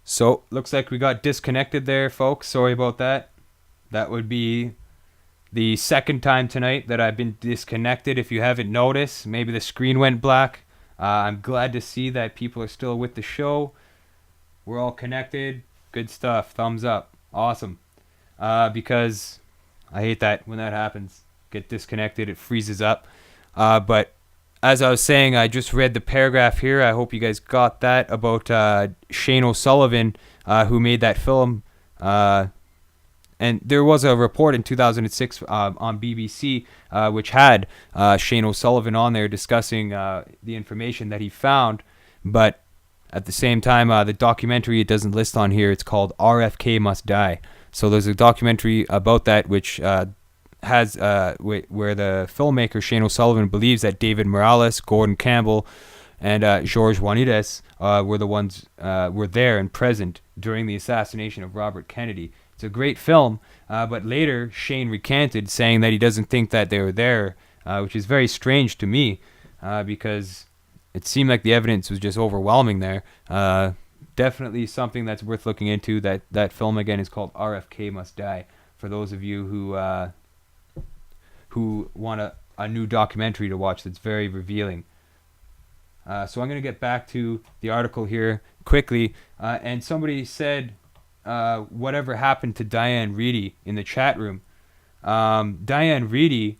So, looks like we got disconnected there, folks. Sorry about that. That would be the second time tonight that I've been disconnected. If you haven't noticed, maybe the screen went black. I'm glad to see that people are still with the show. We're all connected. Good stuff. Thumbs up. Awesome. Because I hate that when that happens. get disconnected, it freezes up. But as I was saying, I just read the paragraph here. I hope you guys got that about Shane O'Sullivan, who made that film. And there was a report in 2006 on BBC which had Shane O'Sullivan on there discussing the information that he found. But at the same time, the documentary it doesn't list on here, it's called RFK Must Die. So there's a documentary about that which has where the filmmaker Shane O'Sullivan believes that David Morales, Gordon Campbell, and George Juanitez were the ones were there and present during the assassination of Robert Kennedy. It's a great film, but later Shane recanted, saying that he doesn't think that they were there, which is very strange to me, because it seemed like the evidence was just overwhelming there. Definitely something that's worth looking into. That film again is called RFK Must Die. For those of you who want a new documentary to watch, that's very revealing. So I'm going to get back to the article here quickly. And somebody said, whatever happened to Diane Reedy in the chat room. Diane Reedy,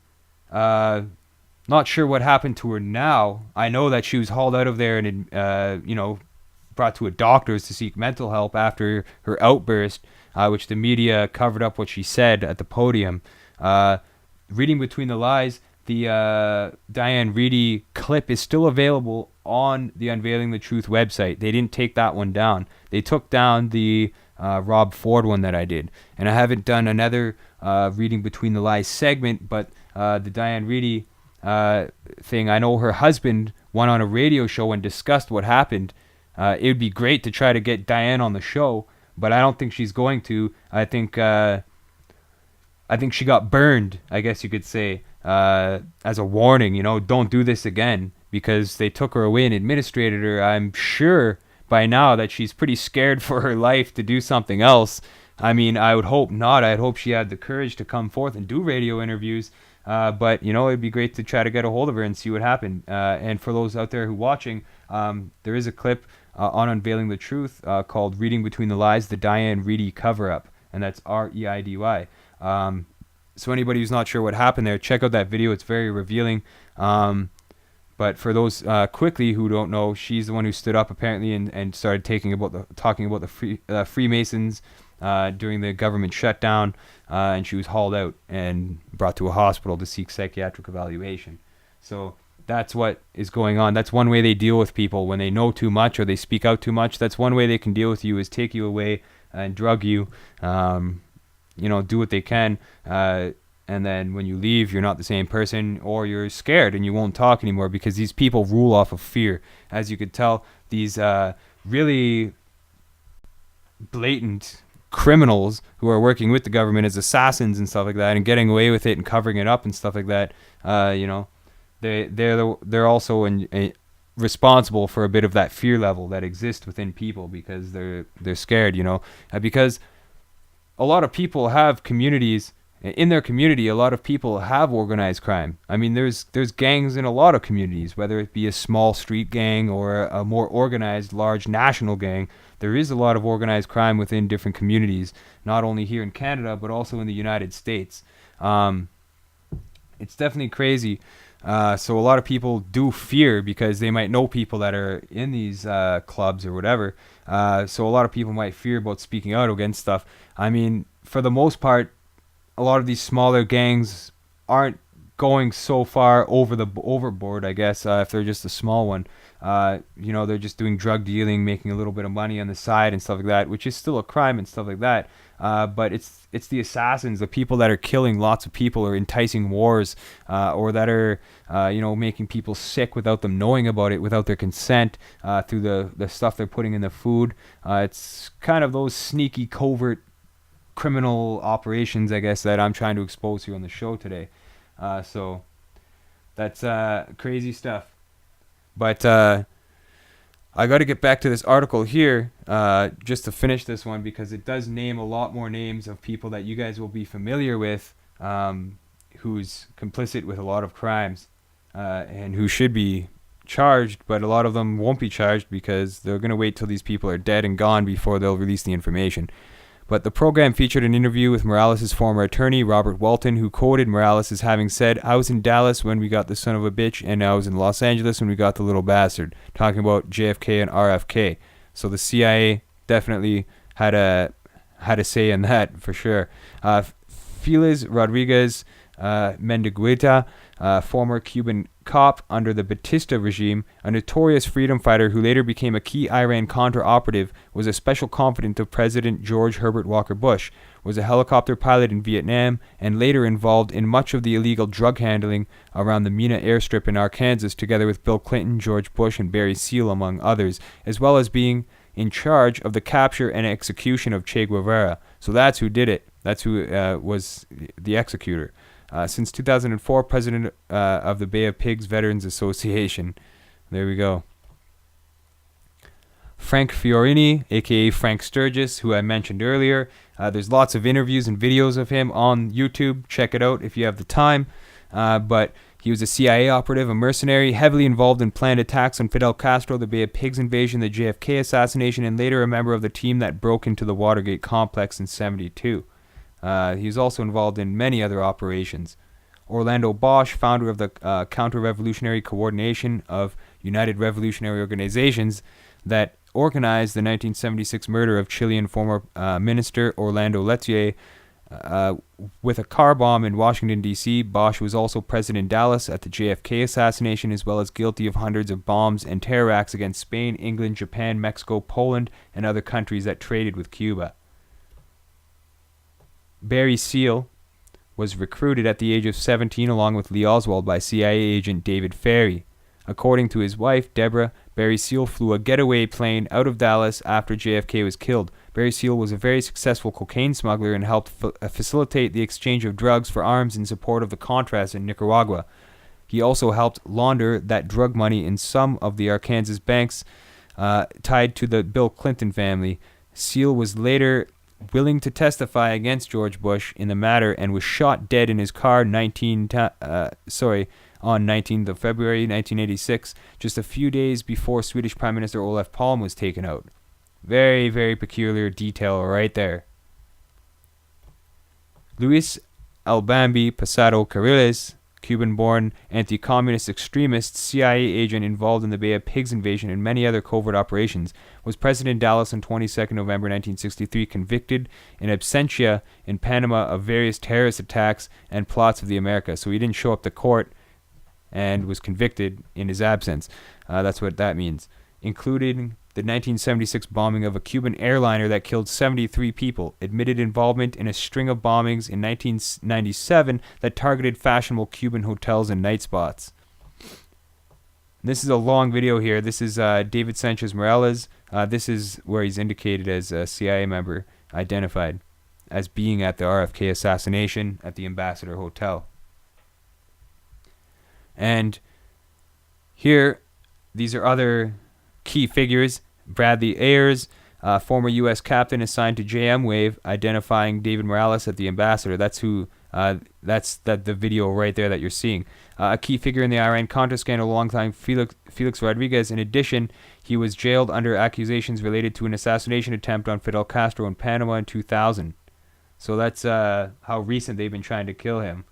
not sure what happened to her now. I know that she was hauled out of there and, brought to a doctor's to seek mental help after her outburst, which the media covered up what she said at the podium. Reading between the lies, the Diane Reedy clip is still available on the Unveiling the Truth website. They didn't take that one down. They took down the Rob Ford one that I did. And I haven't done another Reading Between the Lies segment, but the Diane Reedy thing, I know her husband went on a radio show and discussed what happened. It would be great to try to get Diane on the show, but I don't think she's going to. I think she got burned, I guess you could say, as a warning, don't do this again, because they took her away and administrated her. I'm sure by now that she's pretty scared for her life to do something else. I mean, I would hope not. I'd hope she had the courage to come forth and do radio interviews. But, it'd be great to try to get a hold of her and see what happened. And for those out there who are watching, there is a clip on Unveiling the Truth called Reading Between the Lies, the Diane Reedy Cover-Up. And that's REIDY. So anybody who's not sure what happened there, check out that video. It's very revealing. But for those quickly who don't know, she's the one who stood up apparently and started talking about the Freemasons during the government shutdown, and she was hauled out and brought to a hospital to seek psychiatric evaluation. So that's what is going on. That's one way they deal with people when they know too much or they speak out too much. That's one way they can deal with you, is take you away and drug you. Do what they can. And then when you leave, you're not the same person, or you're scared and you won't talk anymore, because these people rule off of fear. As you could tell, these really blatant criminals who are working with the government as assassins and stuff like that, and getting away with it and covering it up and stuff like that, they're also responsible for a bit of that fear level that exists within people, because they're scared, because a lot of people have communities. In their community, a lot of people have organized crime. I mean, there's gangs in a lot of communities, whether it be a small street gang or a more organized, large national gang. There is a lot of organized crime within different communities, not only here in Canada, but also in the United States. It's definitely crazy. So a lot of people do fear, because they might know people that are in these clubs or whatever. So a lot of people might fear about speaking out against stuff. I mean, for the most part, a lot of these smaller gangs aren't going so far overboard, I guess, if they're just a small one. They're just doing drug dealing, making a little bit of money on the side and stuff like that, which is still a crime and stuff like that. But it's the assassins, the people that are killing lots of people or enticing wars, or that are, making people sick without them knowing about it, without their consent, through the stuff they're putting in the food. It's kind of those sneaky, covert criminal operations, I guess, that I'm trying to expose here on the show today. So that's crazy stuff. But I got to get back to this article here, just to finish this one, because it does name a lot more names of people that you guys will be familiar with, who's complicit with a lot of crimes, and who should be charged, but a lot of them won't be charged because they're going to wait till these people are dead and gone before they'll release the information. But the program featured an interview with Morales' former attorney, Robert Walton, who quoted Morales as having said, "I was in Dallas when we got the son of a bitch, and I was in Los Angeles when we got the little bastard," talking about JFK and RFK. So the CIA definitely had a say in that, for sure. Felix Rodriguez Mendigueta, former Cuban cop under the Batista regime, a notorious freedom fighter who later became a key Iran-Contra operative, was a special confidant of President George Herbert Walker Bush, was a helicopter pilot in Vietnam, and later involved in much of the illegal drug handling around the Mina airstrip in Arkansas, together with Bill Clinton, George Bush, and Barry Seal, among others, as well as being in charge of the capture and execution of Che Guevara. So that's who did it. That's who was the executor. Since 2004, president of the Bay of Pigs Veterans Association. There we go. Frank Fiorini, a.k.a. Frank Sturgis, who I mentioned earlier. There's lots of interviews and videos of him on YouTube. Check it out if you have the time. But he was a CIA operative, a mercenary, heavily involved in planned attacks on Fidel Castro, the Bay of Pigs invasion, the JFK assassination, and later a member of the team that broke into the Watergate complex in '72. He was also involved in many other operations. Orlando Bosch, founder of the Counter-Revolutionary Coordination of United Revolutionary Organizations that organized the 1976 murder of Chilean former minister Orlando Lettier with a car bomb in Washington, D.C. Bosch was also present in Dallas at the JFK assassination, as well as guilty of hundreds of bombs and terror acts against Spain, England, Japan, Mexico, Poland, and other countries that traded with Cuba. Barry Seal was recruited at the age of 17 along with Lee Oswald by CIA agent David Ferry. According to his wife, Deborah, Barry Seal flew a getaway plane out of Dallas after JFK was killed. Barry Seal was a very successful cocaine smuggler and helped facilitate the exchange of drugs for arms in support of the Contras in Nicaragua. He also helped launder that drug money in some of the Arkansas banks tied to the Bill Clinton family. Seal was later willing to testify against George Bush in the matter and was shot dead in his car on 19th of February 1986, just a few days before Swedish Prime Minister Olof Palme was taken out. Very, very peculiar detail right there. Luis Albambi Pasado Carriles, Cuban-born anti-communist extremist, CIA agent involved in the Bay of Pigs invasion and many other covert operations, was present in Dallas on 22nd November 1963, convicted in absentia in Panama of various terrorist attacks and plots of the Americas. So he didn't show up to court and was convicted in his absence. That's what that means. Including the 1976 bombing of a Cuban airliner that killed 73 people, admitted involvement in a string of bombings in 1997 that targeted fashionable Cuban hotels and night spots. This is a long video here. This is David Sanchez Morales. This is where he's indicated as a CIA member, identified as being at the RFK assassination at the Ambassador Hotel. And here, these are other key figures. Bradley Ayers, former U.S. captain assigned to JM Wave, identifying David Morales at the Ambassador. That's who. That's the video right there that you're seeing. A key figure in the Iran-Contra scandal, longtime Felix Rodriguez. In addition, he was jailed under accusations related to an assassination attempt on Fidel Castro in Panama in 2000. So that's how recent they've been trying to kill him.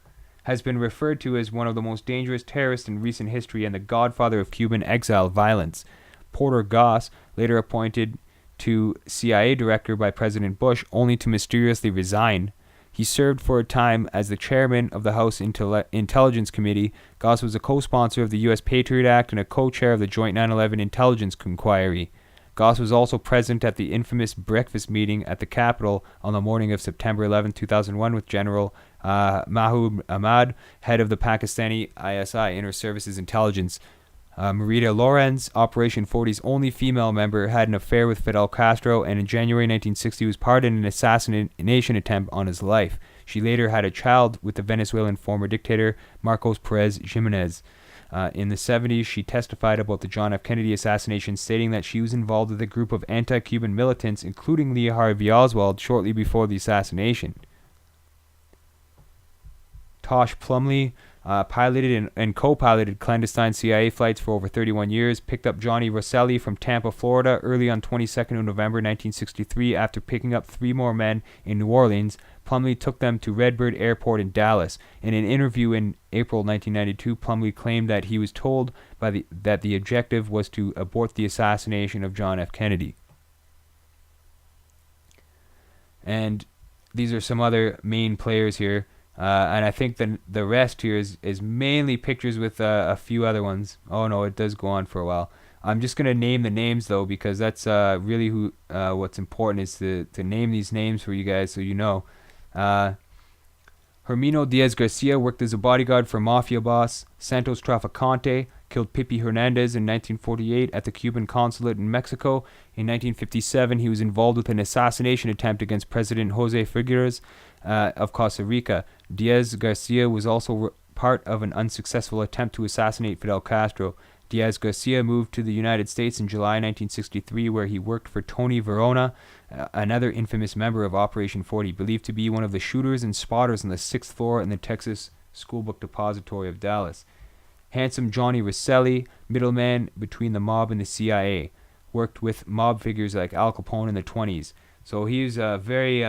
Has been referred to as one of the most dangerous terrorists in recent history and the godfather of Cuban exile violence. Porter Goss, later appointed to CIA director by President Bush, only to mysteriously resign. He served for a time as the chairman of the House Intelligence Committee. Goss was a co-sponsor of the U.S. Patriot Act and a co-chair of the Joint 9/11 Intelligence Inquiry. Goss was also present at the infamous breakfast meeting at the Capitol on the morning of September 11, 2001 with General Mahmoud Ahmad, head of the Pakistani ISI, Inter Services Intelligence. Marita Lorenz, Operation 40's only female member, had an affair with Fidel Castro, and in January 1960 was part in an assassination attempt on his life. She later had a child with the Venezuelan former dictator Marcos Perez Jimenez. In the 70s, she testified about the John F. Kennedy assassination, stating that she was involved with a group of anti-Cuban militants, including Lee Harvey Oswald, shortly before the assassination. Tosh Plumley, piloted and co-piloted clandestine CIA flights for over 31 years, picked up Johnny Rosselli from Tampa, Florida, early on 22nd of November 1963. After picking up 3 more men in New Orleans, Plumlee took them to Redbird Airport in Dallas. In an interview in April 1992, Plumlee claimed that he was told that the objective was to abort the assassination of John F. Kennedy. And these are some other main players here. And I think the rest here is mainly pictures with a few other ones. Oh no, it does go on for a while. I'm just going to name the names though, because that's really what's important is to name these names for you guys so you know. Hermino Diaz Garcia worked as a bodyguard for mafia boss Santos Trafficante, killed Pipi Hernandez in 1948 at the Cuban consulate in Mexico. In 1957, he was involved with an assassination attempt against President Jose Figueres of Costa Rica. Diaz Garcia was also part of an unsuccessful attempt to assassinate Fidel Castro. Diaz Garcia moved to the United States in July 1963, where he worked for Tony Verona, another infamous member of Operation 40, believed to be one of the shooters and spotters on the 6th floor in the Texas Schoolbook Depository of Dallas. Handsome Johnny Rosselli, middleman between the mob and the CIA, worked with mob figures like Al Capone in the 20s. So he was a very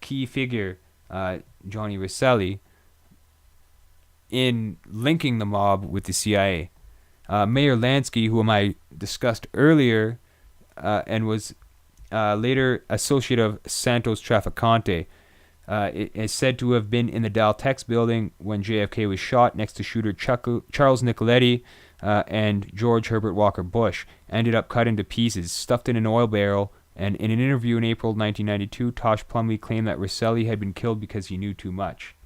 key figure, Johnny Rosselli, in linking the mob with the CIA. Mayor Lansky, whom I discussed earlier, and was later associate of Santos Trafficante, is said to have been in the Daltex building when JFK was shot next to shooter Charles Nicoletti and George Herbert Walker Bush. Ended up cut into pieces, stuffed in an oil barrel, and in an interview in April 1992, Tosh Plumlee claimed that Rosselli had been killed because he knew too much.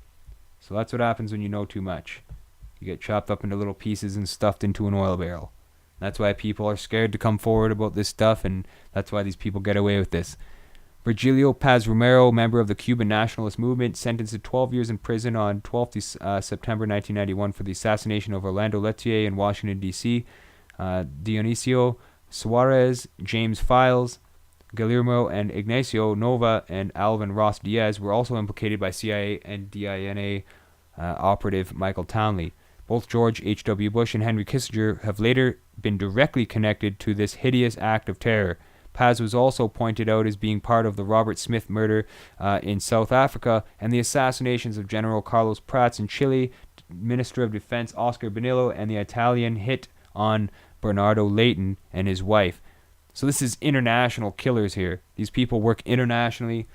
So that's what happens when you know too much. You get chopped up into little pieces and stuffed into an oil barrel. That's why people are scared to come forward about this stuff, and that's why these people get away with this. Virgilio Paz Romero, member of the Cuban nationalist movement, sentenced to 12 years in prison on 12th September 1991 for the assassination of Orlando Lettier in Washington, D.C. Dionisio Suarez, James Files, Guillermo and Ignacio Nova, and Alvin Ross Diaz were also implicated by CIA and DINA operative Michael Townley. Both George H.W. Bush and Henry Kissinger have later been directly connected to this hideous act of terror. Paz was also pointed out as being part of the Robert Smith murder in South Africa and the assassinations of General Carlos Prats in Chile, Minister of Defense Oscar Bonillo, and the Italian hit on Bernardo Leighton and his wife. So this is international killers here. These people work internationally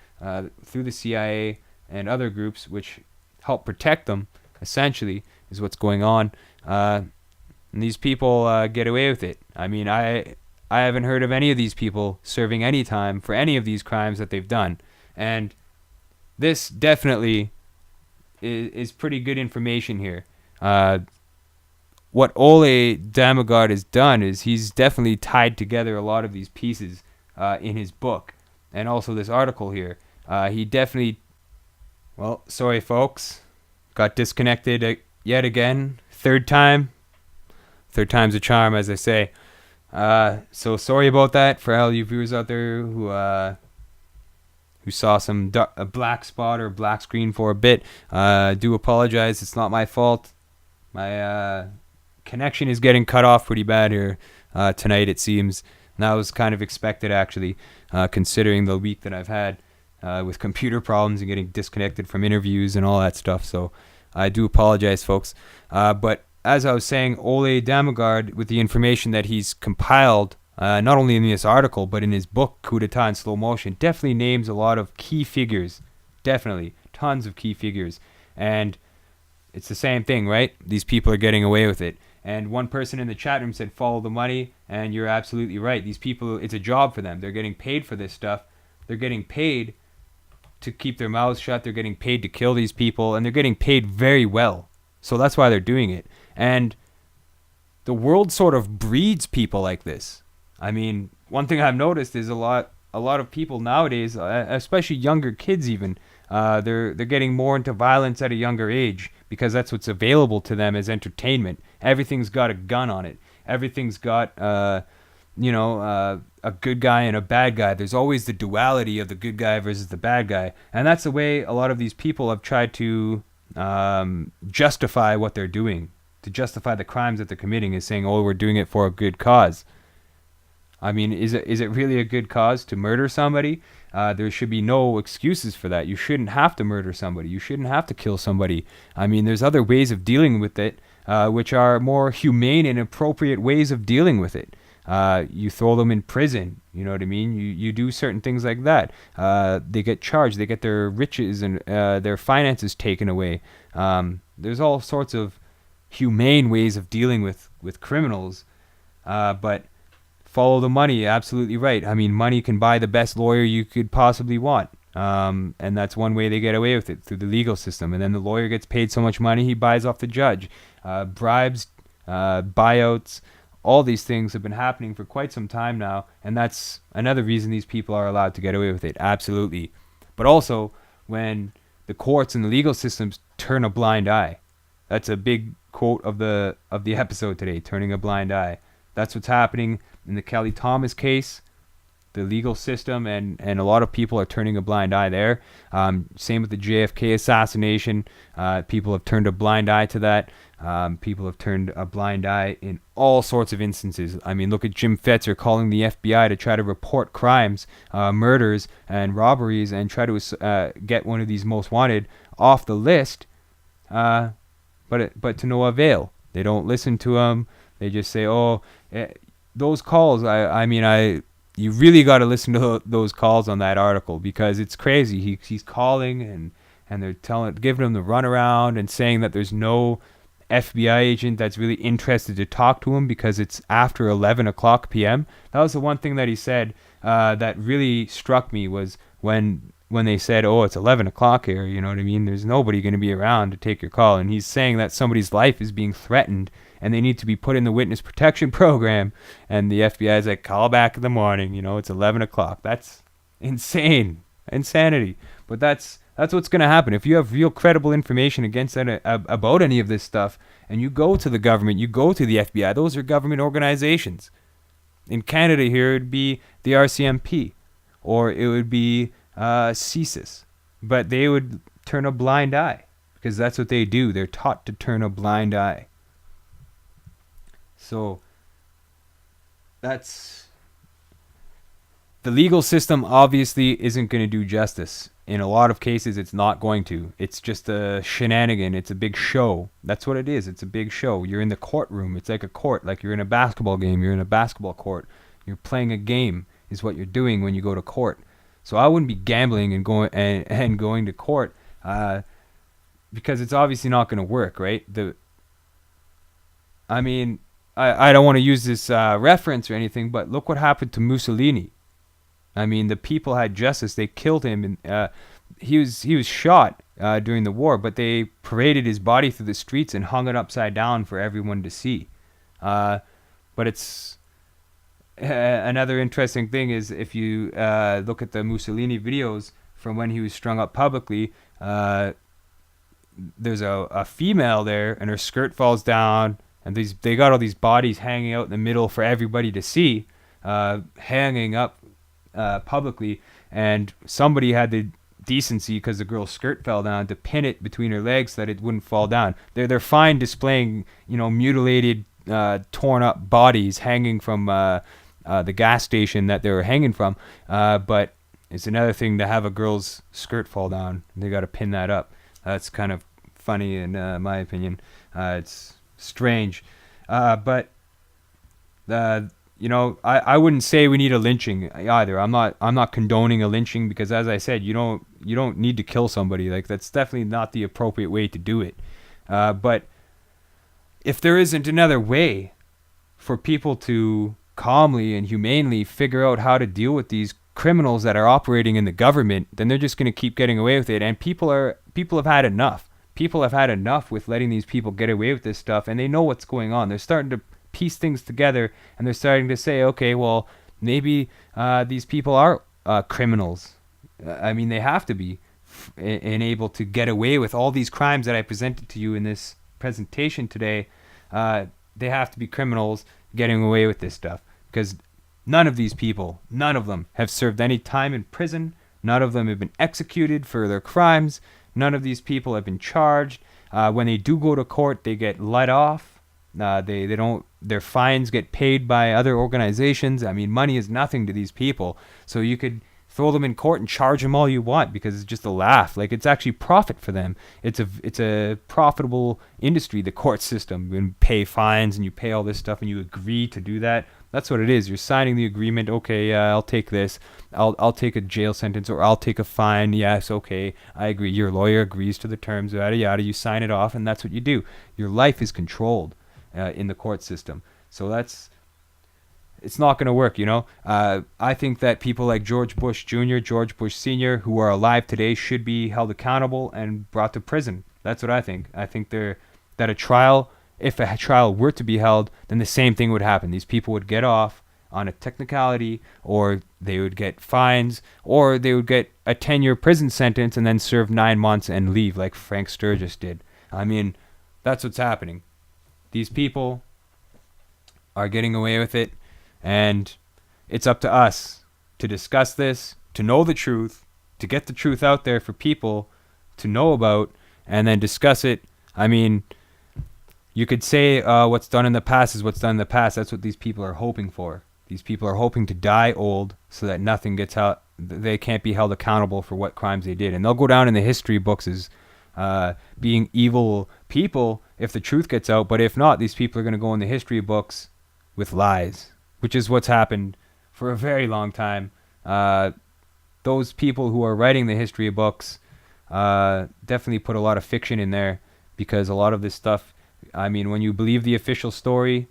through the CIA and other groups which help protect them, essentially, is what's going on. And these people get away with it. I mean, I haven't heard of any of these people serving any time for any of these crimes that they've done. And this definitely is pretty good information here. What Ole Damagard has done is he's definitely tied together a lot of these pieces in his book. And also this article here. He definitely... Well, sorry folks. Got disconnected yet again. Third time. Third time's a charm, as I say. So sorry about that for all you viewers out there who saw a black spot or black screen for a bit. Do apologize. It's not my fault. My connection is getting cut off pretty bad here tonight, it seems. And that was kind of expected, actually, considering the week that I've had with computer problems and getting disconnected from interviews and all that stuff. So I do apologize, folks. But as I was saying, Ole Damagard, with the information that he's compiled, not only in this article, but in his book, Coup d'etat in Slow Motion, definitely names a lot of key figures. Definitely. Tons of key figures. And it's the same thing, right? These people are getting away with it. And one person in the chat room said, follow the money. And you're absolutely right. These people, it's a job for them. They're getting paid for this stuff. They're getting paid to keep their mouths shut. They're getting paid to kill these people. And they're getting paid very well. So that's why they're doing it. And the world sort of breeds people like this. I mean, one thing I've noticed is a lot of people nowadays, especially younger kids even, they're getting more into violence at a younger age because that's what's available to them as entertainment. Everything's got a gun on it. Everything's got, a good guy and a bad guy. There's always the duality of the good guy versus the bad guy. And that's the way a lot of these people have tried to, justify what they're doing, to justify the crimes that they're committing, is saying, oh, we're doing it for a good cause. I mean, is it really a good cause to murder somebody? There should be no excuses for that. You shouldn't have to murder somebody. You shouldn't have to kill somebody. I mean, there's other ways of dealing with it, which are more humane and appropriate ways of dealing with it. You throw them in prison, you know what I mean? You do certain things like that. They get charged. They get their riches and their finances taken away. There's all sorts of humane ways of dealing with criminals, but follow the money. Absolutely right. I mean, money can buy the best lawyer you could possibly want. And that's one way they get away with it, through the legal system. And then the lawyer gets paid so much money, he buys off the judge. Bribes, buyouts, all these things have been happening for quite some time now. And that's another reason these people are allowed to get away with it. Absolutely. But also, when the courts and the legal systems turn a blind eye. That's a big quote of the episode today, turning a blind eye. That's what's happening in the Kelly Thomas case. The legal system and a lot of people are turning a blind eye there. Same with the JFK assassination. People have turned a blind eye to that. People have turned a blind eye in all sorts of instances. I mean, look at Jim Fetzer calling the FBI to try to report crimes, murders, and robberies, and try to get one of these most wanted off the list. But to no avail. They don't listen to him. They just say, "Oh, those calls." You really got to listen to those calls on that article, because it's crazy. He's calling and they're giving him the runaround and saying that there's no FBI agent that's really interested to talk to him because it's after 11 o'clock p.m. That was the one thing that he said that really struck me, was when they said, "Oh, it's 11 o'clock here," you know what I mean? There's nobody going to be around to take your call. And he's saying that somebody's life is being threatened and they need to be put in the witness protection program. And the FBI is like, "Call back in the morning, it's 11 o'clock. That's insane. Insanity. But that's what's going to happen. If you have real credible information about any of this stuff, and you go to the government, you go to the FBI, those are government organizations. In Canada here, it would be the RCMP, or it would be CSIS. But they would turn a blind eye, because that's what they do. They're taught to turn a blind eye. So that's... The legal system obviously isn't going to do justice. In a lot of cases, it's not going to. It's just a shenanigan. It's a big show. That's what it is. It's a big show. You're in the courtroom. It's like a court. Like you're in a basketball game. You're in a basketball court. You're playing a game is what you're doing when you go to court. So I wouldn't be gambling and going to court because it's obviously not going to work, right? I don't want to use this reference or anything, but look what happened to Mussolini. I mean, the people had justice. They killed him, and he was shot during the war, but they paraded his body through the streets and hung it upside down for everyone to see. But it's another interesting thing is, if you look at the Mussolini videos from when he was strung up publicly, there's a female there, and her skirt falls down, and they got all these bodies hanging out in the middle for everybody to see, hanging up publicly, and somebody had the decency, because the girl's skirt fell down, to pin it between her legs so that it wouldn't fall down. They're fine displaying mutilated, torn up bodies hanging from the gas station that they were hanging from, but it's another thing to have a girl's skirt fall down. They got to pin that up. That's kind of funny in my opinion. It's strange, but I wouldn't say we need a lynching either. I'm not condoning a lynching, because, as I said, you don't need to kill somebody. Like, that's definitely not the appropriate way to do it. But if there isn't another way for people to calmly and humanely figure out how to deal with these criminals that are operating in the government, then they're just going to keep getting away with it. And people have had enough. People have had enough with letting these people get away with this stuff, and they know what's going on. They're starting to piece things together, and they're starting to say, okay, well, maybe these people are criminals. I mean, they have to be and able to get away with all these crimes that I presented to you in this presentation today. They have to be criminals getting away with this stuff, because none of these people, none of them have served any time in prison. None of them have been executed for their crimes. None of these people have been charged. When they do go to court, they get let off. They don't. Their fines get paid by other organizations. I mean, money is nothing to these people. So you could throw them in court and charge them all you want because it's just a laugh. Like, it's actually profit for them. It's a profitable industry, the court system. You pay fines and you pay all this stuff and you agree to do that. That's what it is. You're signing the agreement. Okay, I'll take this. I'll take a jail sentence, or I'll take a fine. Yes, okay, I agree. Your lawyer agrees to the terms, yada yada. You sign it off, and that's what you do. Your life is controlled in the court system. So it's not going to work, you know. I think that people like George Bush Jr., George Bush Sr., who are alive today, should be held accountable and brought to prison. That's what I think. I think that if a trial were to be held, then the same thing would happen. These people would get off on a technicality, or they would get fines, or they would get a 10-year prison sentence and then serve 9 months and leave, like Frank Sturgis did. I mean, that's what's happening. These people are getting away with it, and it's up to us to discuss this, to know the truth, to get the truth out there for people to know about, and then discuss it. I mean, you could say what's done in the past is what's done in the past. That's what these people are hoping for. These people are hoping to die old so that nothing gets out. They can't be held accountable for what crimes they did. And they'll go down in the history books as being evil people if the truth gets out. But if not, these people are going to go in the history books with lies, which is what's happened for a very long time. Those people who are writing the history books definitely put a lot of fiction in there, because a lot of this stuff, I mean, when you believe the official story,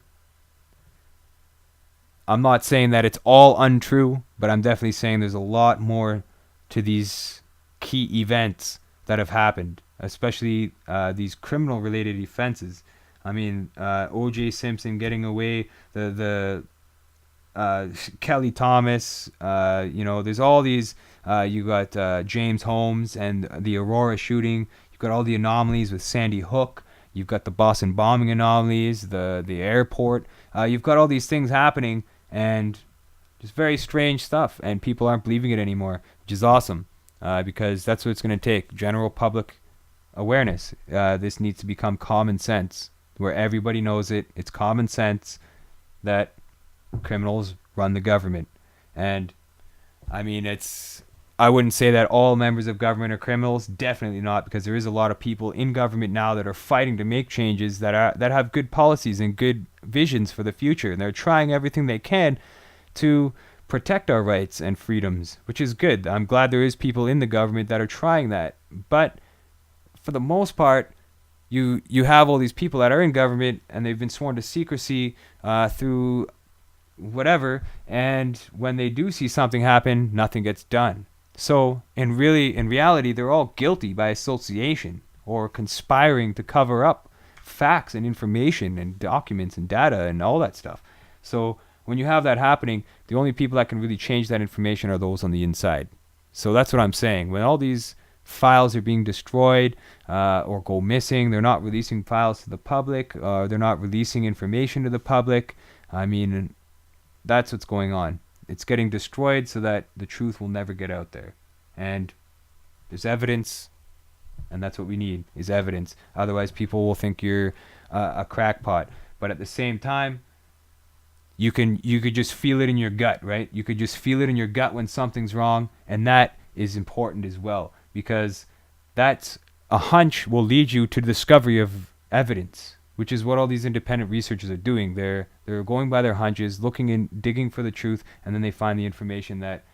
I'm not saying that it's all untrue, but I'm definitely saying there's a lot more to these key events that have happened, especially these criminal-related offenses. I mean, O.J. Simpson getting away, the Kelly Thomas, there's all these. You got James Holmes and the Aurora shooting. You've got all the anomalies with Sandy Hook. You've got the Boston bombing anomalies, the airport. You've got all these things happening, and just very strange stuff, and people aren't believing it anymore, which is awesome, because that's what it's going to take. General public awareness. This needs to become common sense, where everybody knows it. It's common sense that criminals run the government. And I mean, I wouldn't say that all members of government are criminals. Definitely not, because there is a lot of people in government now that are fighting to make changes, that have good policies and good visions for the future, and they're trying everything they can to protect our rights and freedoms, which is good. I'm glad there is people in the government that are trying that. But for the most part, you have all these people that are in government, and they've been sworn to secrecy through whatever, and when they do see something happen, nothing gets done. So in reality, they're all guilty by association, or conspiring to cover up facts and information and documents and data and all that stuff. So when you have that happening, the only people that can really change that information are those on the inside. So that's what I'm saying. When all these files are being destroyed or go missing, they're not releasing files to the public, they're not releasing information to the public. I mean, that's what's going on. It's getting destroyed so that the truth will never get out there. And there's evidence, and that's what we need, is evidence. Otherwise, people will think you're a crackpot. But at the same time, you could just feel it in your gut, right? You could just feel it in your gut when something's wrong, and that is important as well, because that's a hunch will lead you to the discovery of evidence, which is what all these independent researchers are doing. They're going by their hunches, looking and digging for the truth, and then they find the information that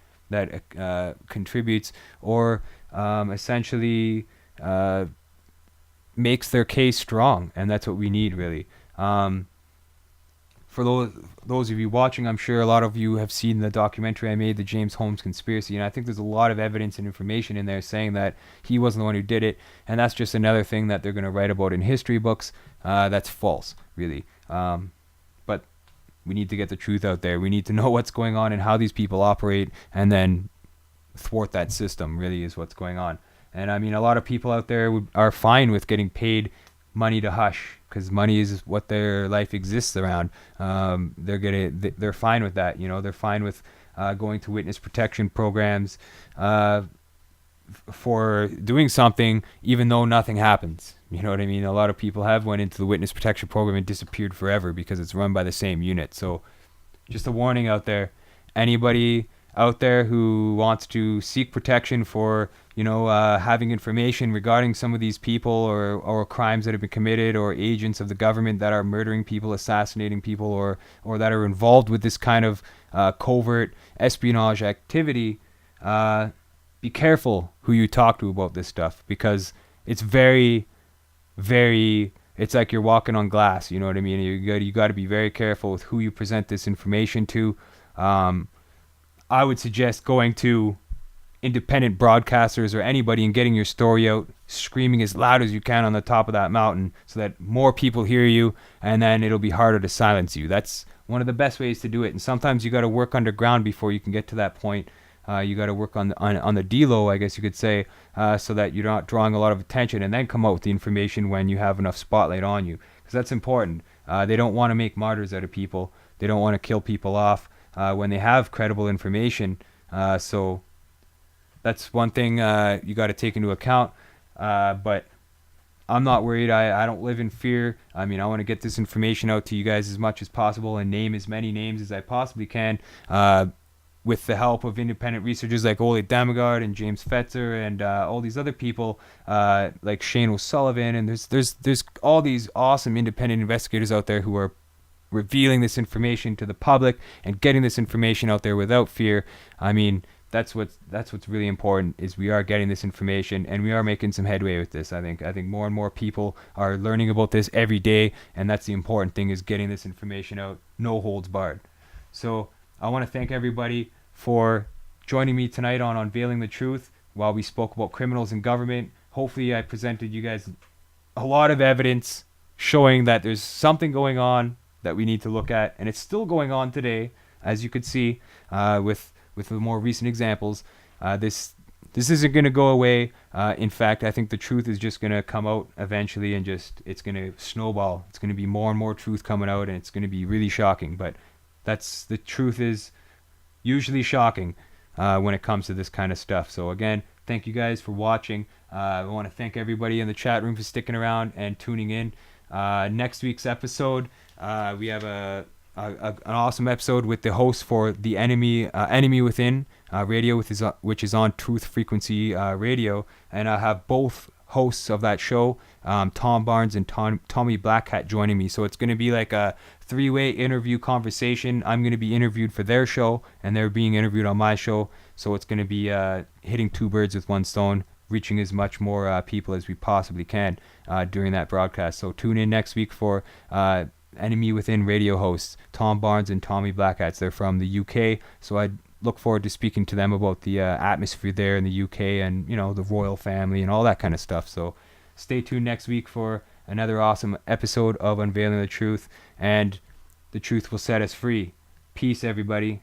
contributes or essentially makes their case strong, and that's what we need, really. For those of you watching, I'm sure a lot of you have seen the documentary I made, the James Holmes Conspiracy, and I think there's a lot of evidence and information in there saying that he wasn't the one who did it, and that's just another thing that they're going to write about in history books. That's false, really. But we need to get the truth out there. We need to know what's going on and how these people operate, and then thwart that system, really, is what's going on. And I mean, a lot of people out there are fine with getting paid money to hush, because money is what their life exists around. They're fine with that. They're fine with going to witness protection programs, for doing something even though nothing happens. You know what I mean? A lot of people have went into the witness protection program and disappeared forever because it's run by the same unit. So just a warning out there. Anybody out there who wants to seek protection for, having information regarding some of these people or crimes that have been committed, or agents of the government that are murdering people, assassinating people, or that are involved with this kind of covert espionage activity, be careful who you talk to about this stuff, because it's very, very, it's like you're walking on glass. You know what I mean? You got to be very careful with who you present this information to. I would suggest going to independent broadcasters or anybody and getting your story out, screaming as loud as you can on the top of that mountain so that more people hear you, and then it'll be harder to silence you. That's one of the best ways to do it. And sometimes you got to work underground before you can get to that point. You got to work on the D-low, I guess you could say, so that you're not drawing a lot of attention, and then come out with the information when you have enough spotlight on you, because that's important. They don't want to make martyrs out of people. They don't want to kill people off when they have credible information. So that's one thing you got to take into account. But I'm not worried. I don't live in fear. I mean, I want to get this information out to you guys as much as possible and name as many names as I possibly can, with the help of independent researchers like Ole Damagard and James Fetzer and all these other people like Shane O'Sullivan. And there's all these awesome independent investigators out there who are revealing this information to the public and getting this information out there without fear. I mean, that's what's really important, is we are getting this information and we are making some headway with this. I think more and more people are learning about this every day, and that's the important thing, is getting this information out, no holds barred. So I want to thank everybody for joining me tonight on Unveiling the Truth while we spoke about criminals in government. Hopefully I presented you guys a lot of evidence showing that there's something going on that we need to look at, and it's still going on today, as you could see with the more recent examples. This isn't going to go away. In fact, I think the truth is just going to come out eventually, and it's going to snowball. It's going to be more and more truth coming out, and it's going to be really shocking. But the truth is usually shocking when it comes to this kind of stuff. So again, thank you guys for watching. I want to thank everybody in the chat room for sticking around and tuning in. Next week's episode, we have an awesome episode with the host for the Enemy Within radio, which is on Truth Frequency Radio, and I have both hosts of that show, Tom Barnes and Tommy Blackhat, joining me. So it's going to be like a three-way interview conversation. I'm going to be interviewed for their show, and they're being interviewed on my show. So it's going to be hitting two birds with one stone, reaching as much more people as we possibly can during that broadcast. So tune in next week for Enemy Within radio hosts, Tom Barnes and Tommy Blackhats. They're from the UK, so I look forward to speaking to them about the atmosphere there in the UK, and the royal family and all that kind of stuff. So stay tuned next week for another awesome episode of Unveiling the Truth, and the truth will set us free. Peace, everybody.